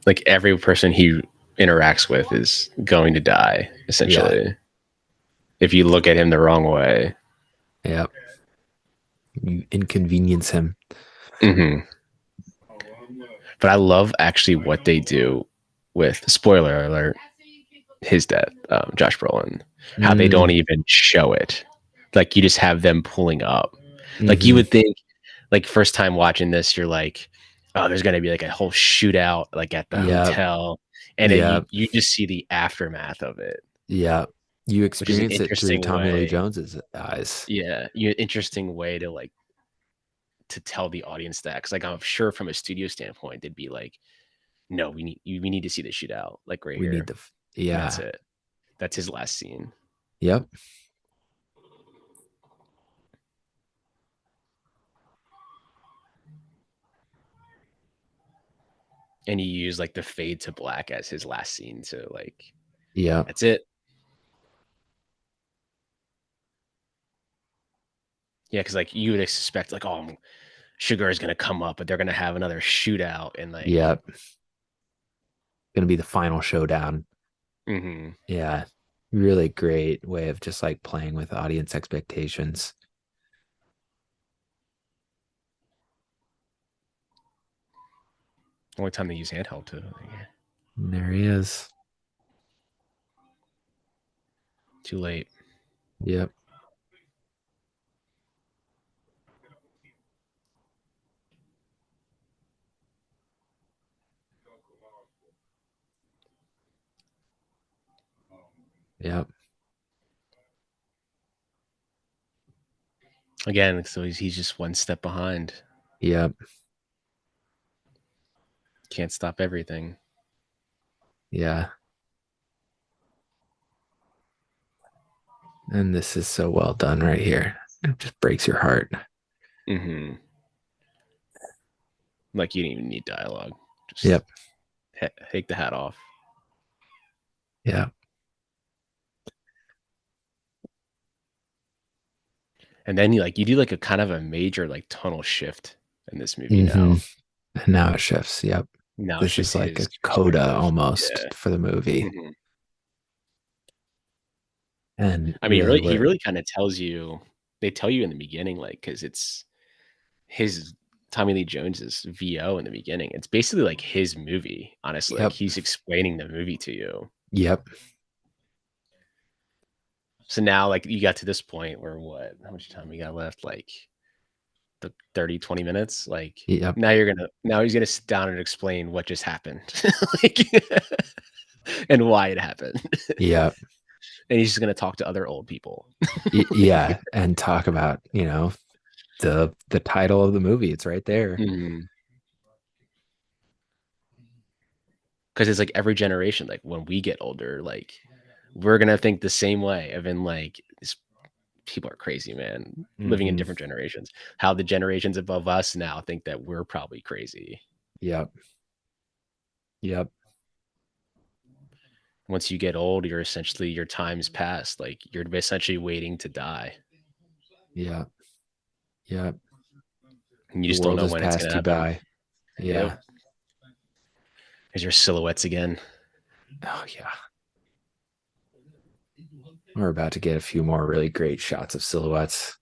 Like every person he interacts with is going to die, Yeah. essentially. If you look at him the wrong way. Yeah. You inconvenience him. Hmm. But I love actually what they do with, spoiler alert, his death, Josh Brolin. How they don't Mm, even show it. Like you just have them pulling up. Like you hmm. would think, like first time watching this, you're like, oh, there's gonna be like a whole shootout like at the Yeah. hotel, and then Yeah. you just see the aftermath of it, Yeah. You which is an experience it through interesting Tommy Lee way. Jones's eyes. Yeah, you interesting way to like to tell the audience that, because like I'm sure from a studio standpoint, they'd be like, no, we need to see the shootout like right We need here, the and that's yeah. it. That's his last scene. Yep. And he used like the fade to black as his last scene. So like Yep. that's it. Yeah, because like you would expect like, oh, Sugar is gonna come up, but they're gonna have another shootout and like, Yep. Gonna be the final showdown. mhm. Yeah. Really great way of just like playing with audience expectations. Only time they use handheld too. Like, And there he is. too late. Yep. Yep. Again, so he's just one step behind. Yep. Can't stop everything. Yeah. And this is so well done right here. It just breaks your heart. Hmm. Like you didn't even need dialogue. Just Yep. take the hat off. Yeah. And then you do like a kind of a major like tonal shift in this movie Hmm. now. And now it shifts. Yep. Now it's This just is like a his coda perspective. almost Yeah. for the movie. Mhm. And I mean, really really, he what really kind of tells you. They tell you in the beginning, like, because it's his Tommy Lee Jones's VO in the beginning. It's basically like his movie. Honestly, like yep. he's explaining the movie to you. Yep. So now, like, you got to this point where what? How much time we got left? Like the 30, 20 minutes. Like Yep. now he's gonna sit down and explain what just happened, like, and why it happened, Yep. and he's just gonna talk to other old people. Yeah. And talk about, you know, the title of the movie. It's right there. Because it's like every generation, like when we get older, like we're gonna think the same way. Of in like people are crazy, man, living in Hmm. different generations. How the generations above us now think that we're probably crazy. Yep. Yep. Once you get old, you're essentially your time's passed. Like you're essentially waiting to die, Yep. Yep. and you The just don't world know has when it's gonna passed you happen. by. Yep. Yeah. There's your silhouettes again. Oh yeah. We're about to get a few more really great shots of silhouettes.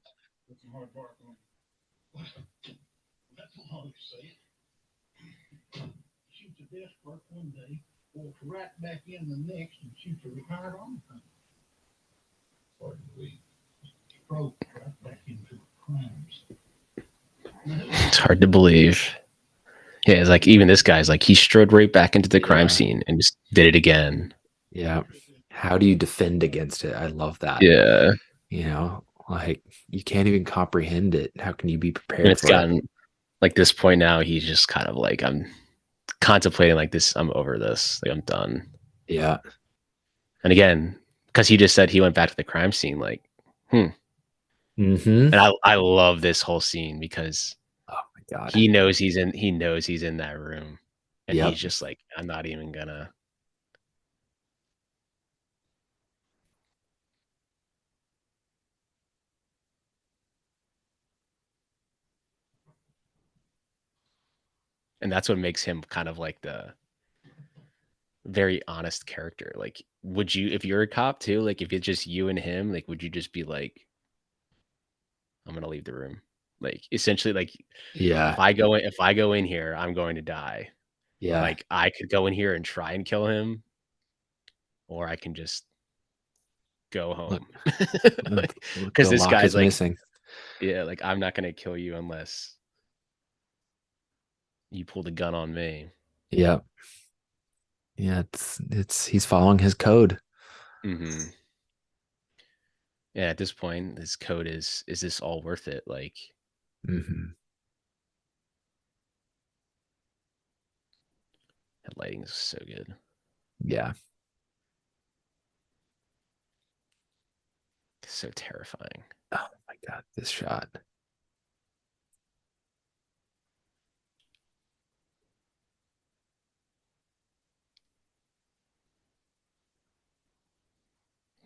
desk work one day, walks right back in the next and shoots a retired army company. Pardon the week. Stroke right back into the crimes. It's hard to believe. Yeah, it's like even this guy's like he strode right back into the crime Yeah. scene and just did it again. Yeah. How do you defend against it? I love that. Yeah. You know, like you can't even comprehend it. How can you be And prepared it's for it? gotten like this point now, he's just kind of like, I'm contemplating like this, I'm over this. Like I'm done. Yeah. And again, because he just said he went back to the crime scene, like, Mm-hmm. And I love this whole scene because Oh my God. he knows he's in that room. And Yep. he's just like, I'm not even gonna. And that's what makes him kind of like the very honest character. Like, would you, if you're a cop too, like if it's just you and him, like, would you just be like, I'm gonna leave the room? Like, essentially, like, Yeah. if I go in here, I'm going to die. Yeah. Like, I could go in here and try and kill him, or I can just go Look, home. look, Because the this lock guy's is like, missing. yeah, like I'm not gonna kill you unless you pulled a gun on me. Yep. Yeah, it's he's following his code. Hmm. Yeah, at this point, this code is this all worth it? Like Mm-hmm. that lighting is so good. Yeah. So terrifying. Oh my God, this shot.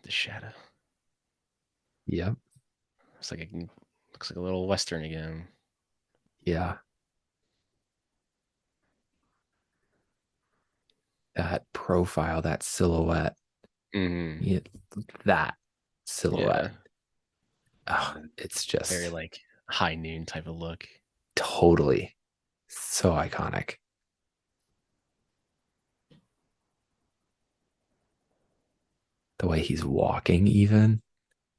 The shadow. Yep. It's like looks like a little western again. Yeah. That profile, that silhouette. Hmm. Yeah, that silhouette. Yeah. Oh, it's just Very like high noon type of look. totally so iconic. The way he's walking, even.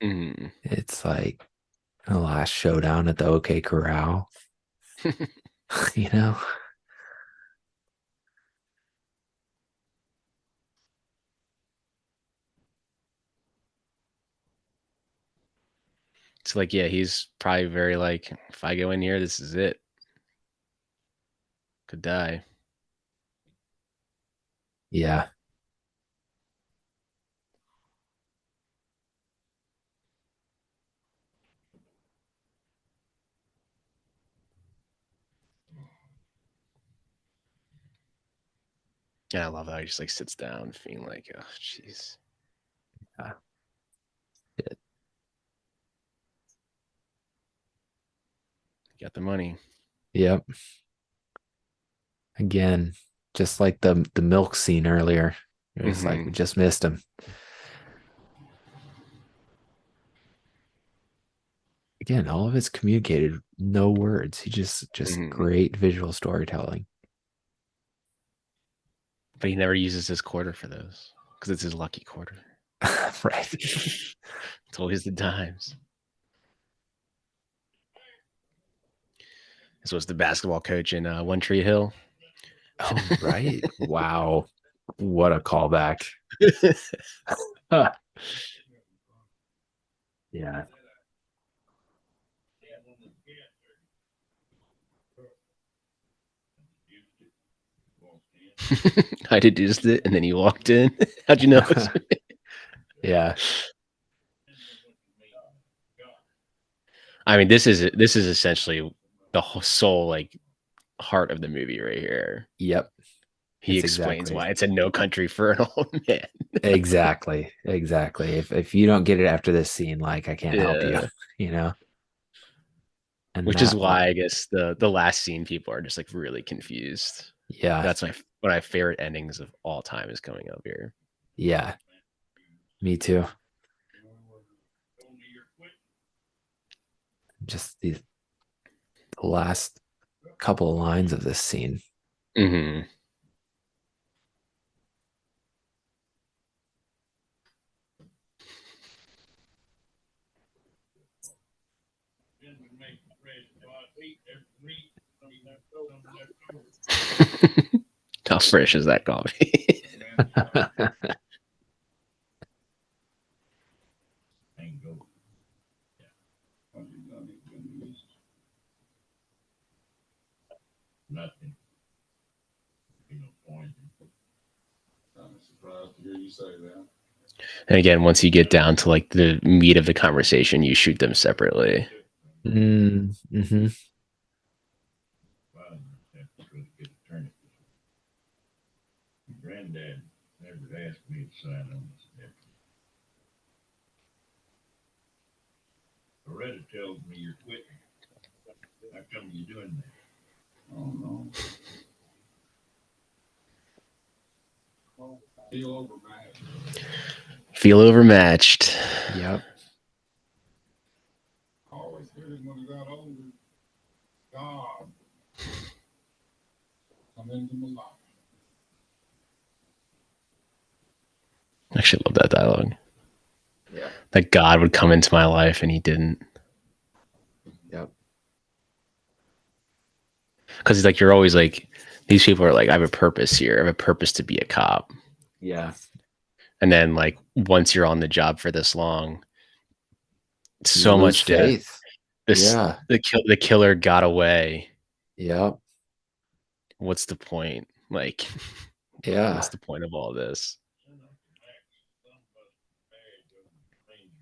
Hmm. It's like the last showdown at the OK Corral, you know? It's like, yeah, he's probably very like, if I go in here, this is it. Could die. Yeah. And I love how he just like sits down, feeling like, oh, jeez, Yeah. got the money. Yep. Again, just like the milk scene earlier. It's like we Hmm. just missed him. Again, all of it's communicated, no words. He just Hmm. great visual storytelling. But he never uses his quarter for those because it's his lucky quarter. Right. It's always the dimes. This was the basketball coach in One Tree Hill. Oh, right. Wow. What a callback. Yeah. I deduced it, and then he walked in. How'd you know? It was me? Yeah. I mean, this is essentially the whole soul like heart of the movie right here. Yep. He It's explains exactly why it's a no country for an old man. exactly. If you don't get it after this scene, like I can't help you, Yeah, you know? And which is that why I guess the last scene people are just like really confused. yeah, That's one of my favorite endings of all time is coming up here. yeah, me too. Just the last couple of lines of this scene. Hmm. How fresh is that coffee? Nothing. You know, point. I'm surprised to hear you say that. And again, once you get down to like the meat of the conversation, you shoot them separately. Mm-hmm. Well, that's a really good attorney. Granddad never asked me to sign on this debt. Loretta tells me you're quitting. How come you doing that? Oh no. Feel overmatched. Feel overmatched. Yep. Always did it when I got older. God. Come into my life. I actually love that dialogue. Yeah. That God would come into my life and he didn't. Yep. Because he's like, you're always like, these people are like, I have a purpose here. I have a purpose to be a cop. Yeah. And then like once you're on the job for this long, You so lose much death. faith. This Yeah. the killer got away. Yep. What's the point? Like, Yeah. what's the point of all this?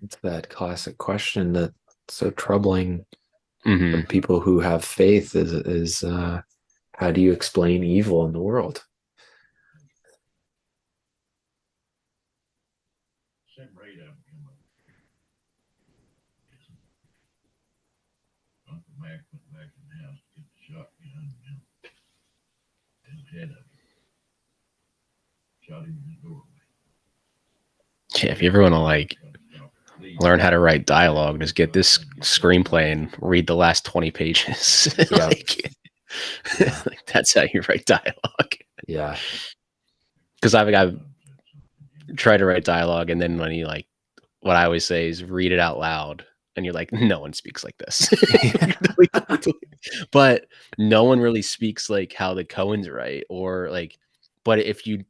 It's that classic question that's so troubling Mm-hmm. for people who have faith is how do you explain evil in the world? Uncle Mac went back in the house to get the shotgun and his head up. Shot him in the doorway. Yeah, if you ever want to like learn how to write dialogue, just get this screenplay and read the last 20 pages. Yeah. Like, that's how you write dialogue. Yeah. Because I've tried to write dialogue, and then when you like, what I always say is read it out loud, and you're like, no one speaks like this. But no one really speaks like how the Coens write, or like, but if you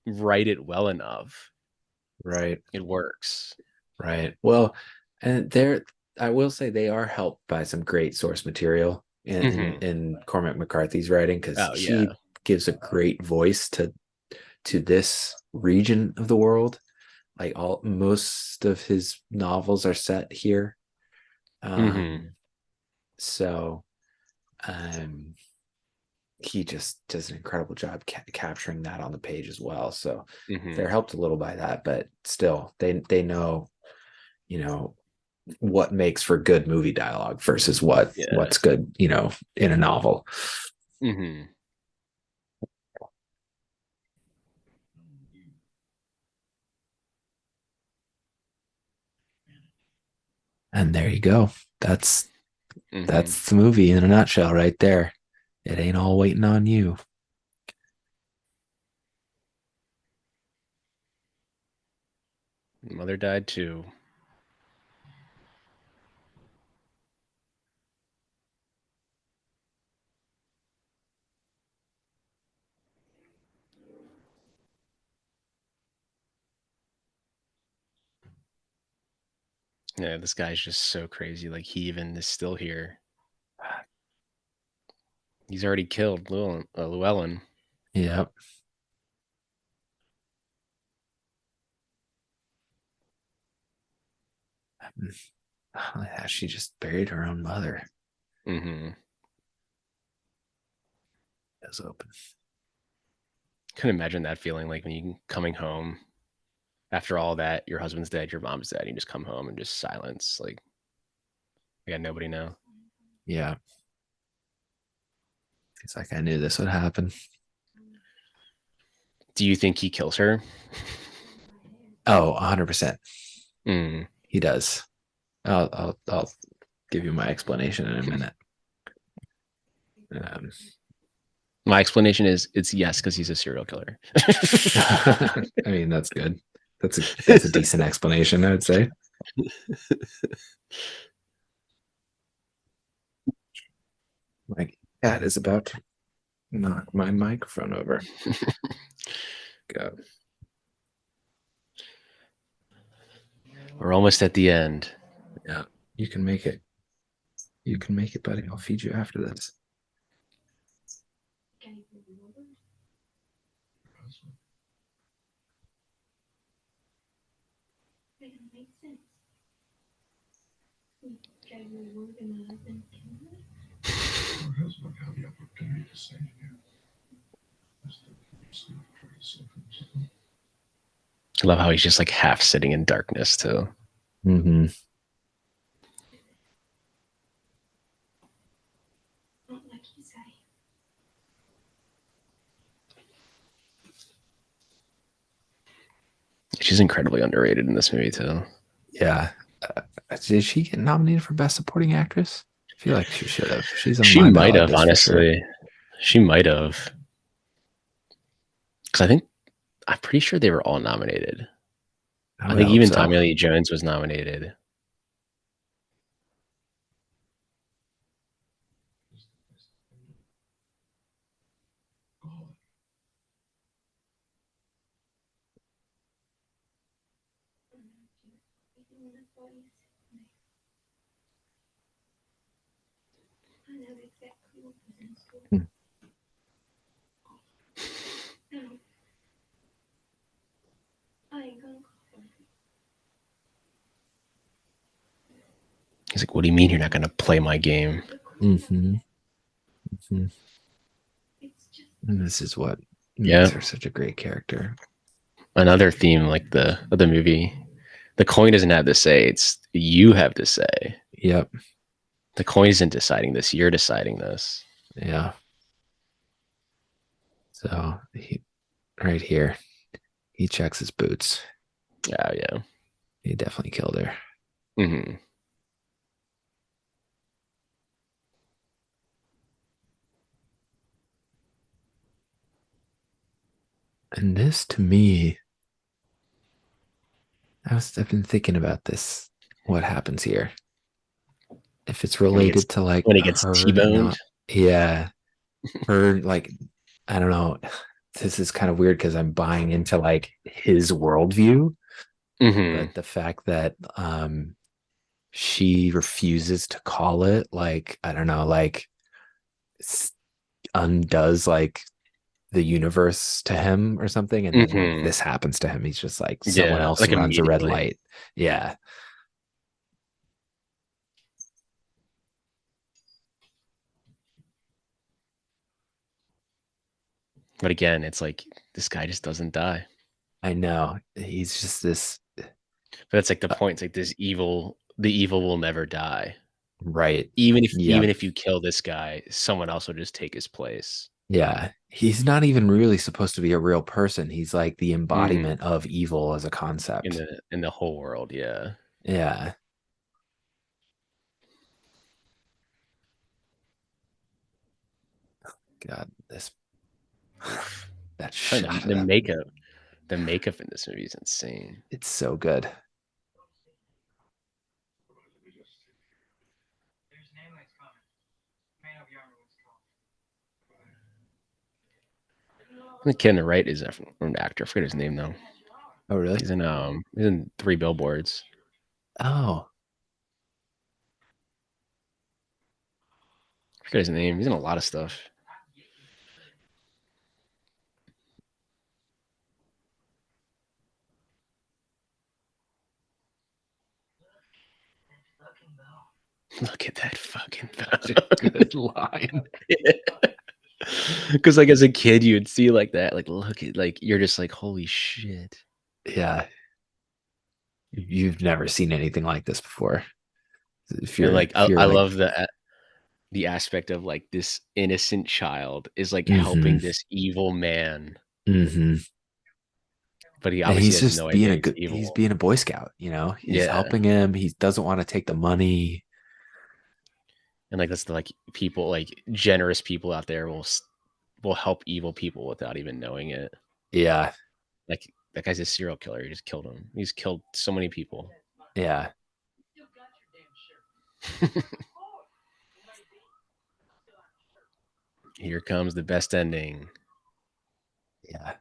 write it well enough, Right. it works. Right. Well, and I will say they are helped by some great source material in Cormac McCarthy's writing, because Oh he yeah. gives a great voice to this region of the world. Like most of his novels are set here. So he just does an incredible job capturing that on the page as well. So they're helped a little by that, but still they know, you know, what makes for good movie dialogue versus what's good, you know, in a novel. And there you go. That's the movie in a nutshell right there. It ain't all waiting on you. Mother died too. Yeah, this guy's just so crazy. Like, he even is still here. He's already killed Llewellyn. Yep. She just buried her own mother. It's open. Couldn't imagine that feeling, like when you coming home after all that, your husband's dead, your mom's dead, and you just come home and just silence. Like, I got nobody now. Yeah. It's like, I knew this would happen. Do you think he kills her? Oh, 100%. He does. I'll give you my explanation in a minute. My explanation is it's yes, because he's a serial killer. I mean, that's good. That's a decent explanation, I would say. My cat is about Knock my microphone over. Go. We're almost at the end. Yeah, you can make it. You can make it, buddy. I'll feed you after this. Can you move it over? That don't make sense. You gotta really work and my husband can do it. Her husband had the opportunity to say to you, Mr. Gibson, for yourself. I love how he's just like half sitting in darkness too. Mm-hmm. Not like you say. She's incredibly underrated in this movie too. Yeah. Did she get nominated for Best Supporting Actress? I feel like she should have. She's on She my might ballot have, list for sure. honestly. She might have. Because I'm pretty sure they were all nominated. I I would think hope even so. Tommy Lee Jones was nominated. I know exactly what was in store. Hmm. No. I ain't gonna call her. He's like, what do you mean you're not going to play my game? Mm-hmm. Mm-hmm. It's just And this is what Yeah. makes her such a great character. Another theme like of the movie. The coin doesn't have to say, it's you have to say. Yep. The coin isn't deciding this. You're deciding this. Yeah. So right here, he checks his boots. Yeah, yeah. He definitely killed her. Mm-hmm. And this, to me, I've been thinking about this. What happens here? If it's related to like when he gets her T-boned. not, yeah, her like, I don't know. This is kind of weird because I'm buying into like his worldview, Mm-hmm. but the fact that she refuses to call it, like, I don't know, like undoes like the universe to him or something, and then like Mm-hmm. this happens to him, he's just like, someone Yeah, else like runs a red immediately. light. Yeah. But again, it's like this guy just doesn't die. I know, he's just this But that's like the uh, point. It's like the evil will never die. right. Even Yep. if you kill this guy, someone else will just take his place. Yeah, he's not even really supposed to be a real person. He's like the Mm-hmm. embodiment of evil as a concept. In the whole world, yeah. Yeah. God, this Oof. that Trying shot of the that, makeup in this movie is insane. it's so good. The kid on the right is an actor. I forget his name though. Oh, really? He's in 3 Billboards. Oh, I forget his name. He's in a lot of stuff. Look at that fucking such a good line. Because like as a kid, you'd see like that. Like look at like you're just like holy shit. Yeah, you've never seen anything like this before. If And you're like if you're I like, love the aspect of like this innocent child is like mm-hmm, helping this evil man, mm-hmm. but he And obviously he's has just no being idea a he's good, he's evil. being a Boy Scout, he's Yeah. helping him. He doesn't want to take the money. And like that's the like people like generous people out there will help evil people without even knowing it. Yeah, Like that guy's a serial killer. He just killed him. He's killed so many people. yeah. Here comes the best ending. Yeah.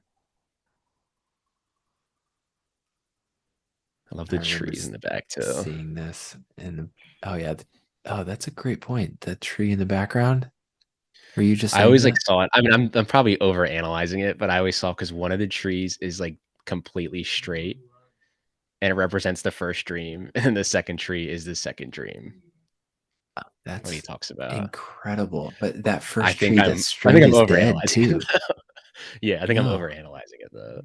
I love I the remember trees in the back too. seeing this and oh yeah. Oh, that's a great point. The tree in the background. Were you just I saying always like that? saw it. I mean, I'm probably over analyzing it, but I always saw because one of the trees is like completely straight and it represents the first dream, and the second tree is the second dream. What he That's talks about. incredible. But that I first think tree I'm that's I straight think I'm is dead overanalyzing it too. though. Yeah, I think I'm No. overanalyzing it though.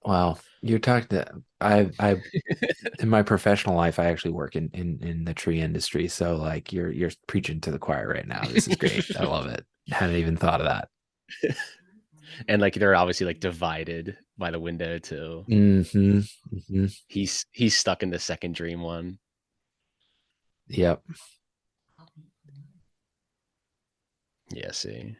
Well, you're talking to I in my professional life, I actually work in the tree industry. So like you're preaching to the choir right now. This is great. I love it. Hadn't even thought of that. And like they're obviously like divided by the window too. Mm-hmm. Mm-hmm. He's stuck in the second dream one. Yep. Yeah, see.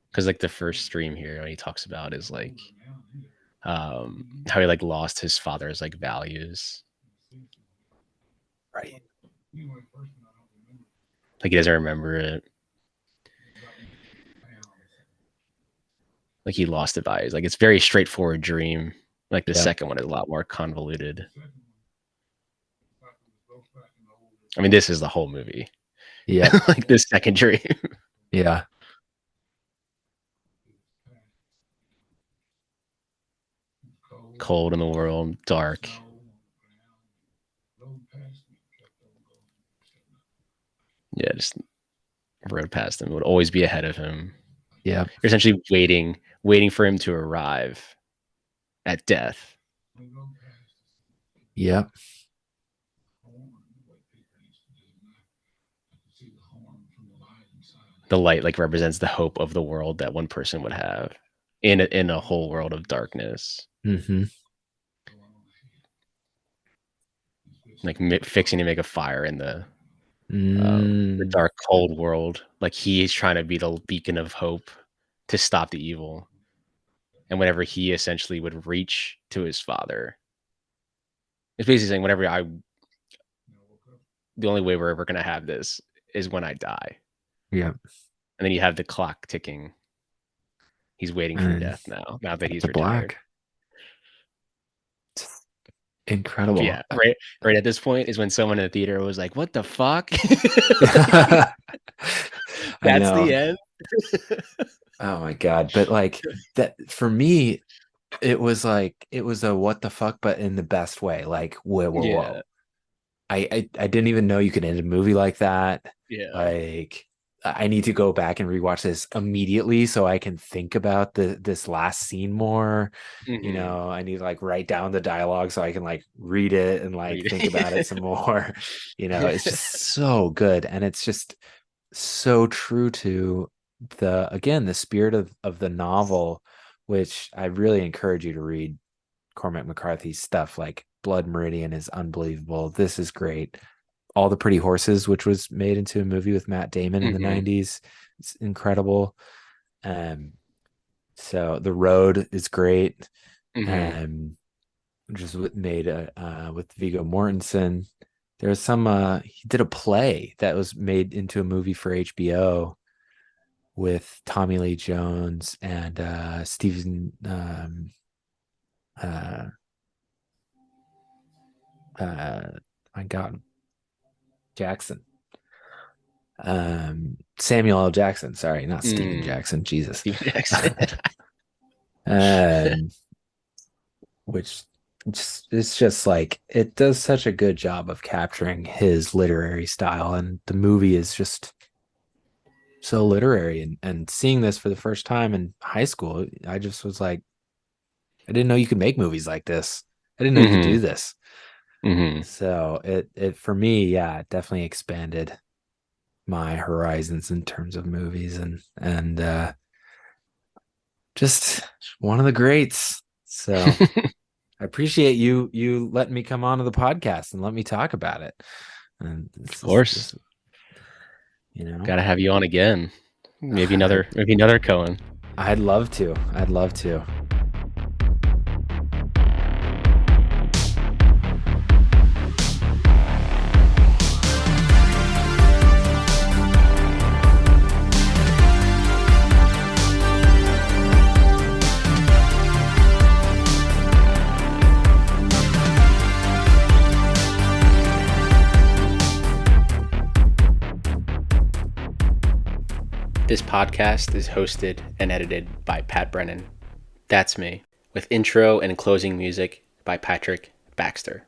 Because like the first stream here, what he talks about is like how he like lost his father's like values. Right. Like he doesn't remember it. Like he lost the values. Like it's very straightforward dream. Like the Yep. second one is a lot more convoluted. I mean, this is the whole movie. Yep. Like the second dream. Yeah. Cold in the world, dark. Yeah, just rode past him. Would always be ahead of him. Yep. You're essentially waiting for him to arrive at death. Yep. The light like represents the hope of the world that one person would have in a whole world of darkness. Mm-hmm. Like fixing to make a fire in the Mm. dark, cold world. Like he's trying to be the beacon of hope to stop the evil. And whenever he essentially would reach to his father, it's basically saying the only way we're ever going to have this is when I die. Yep. And then you have the clock ticking. He's waiting for And death now that he's the retired. black. Incredible. Yeah, right at this point is when someone in the theater was like, "What the fuck?" I That's know. the end. Oh my God. But like that for me, it was a what the fuck, but in the best way. Like, whoa. Yeah, I didn't even know you could end a movie like that. yeah. Like I need to go back and rewatch this immediately so I can think about this last scene more. You know, I need to like write down the dialogue so I can like read it and like Read it. think about it some more. You know, it's just so good. And it's just so true to the spirit of the novel, which I really encourage you to read. Cormac McCarthy's stuff. Like Blood Meridian is unbelievable. This is great. All the Pretty Horses, which was made into a movie with Matt Damon in the 90s. It's incredible. So The Road is great. Which was made with Viggo Mortensen. There's some he did a play that was made into a movie for HBO with Tommy Lee Jones and Stephen my God, Jackson. Samuel L. Jackson, sorry, not Steven Jackson, Jesus. Steven Jackson. Which it's just like it does such a good job of capturing his literary style, and the movie is just so literary. And seeing this for the first time in high school, I just was like, I didn't know you could make movies like this. I didn't know you could do this. So it for me, yeah, it definitely expanded my horizons in terms of movies and just one of the greats. So I appreciate you letting me come onto the podcast and let me talk about it. And of course, you know, gotta have you on again. Maybe another Coen. I'd love to. This podcast is hosted and edited by Pat Brennan. That's me, with intro and closing music by Patrick Baxter.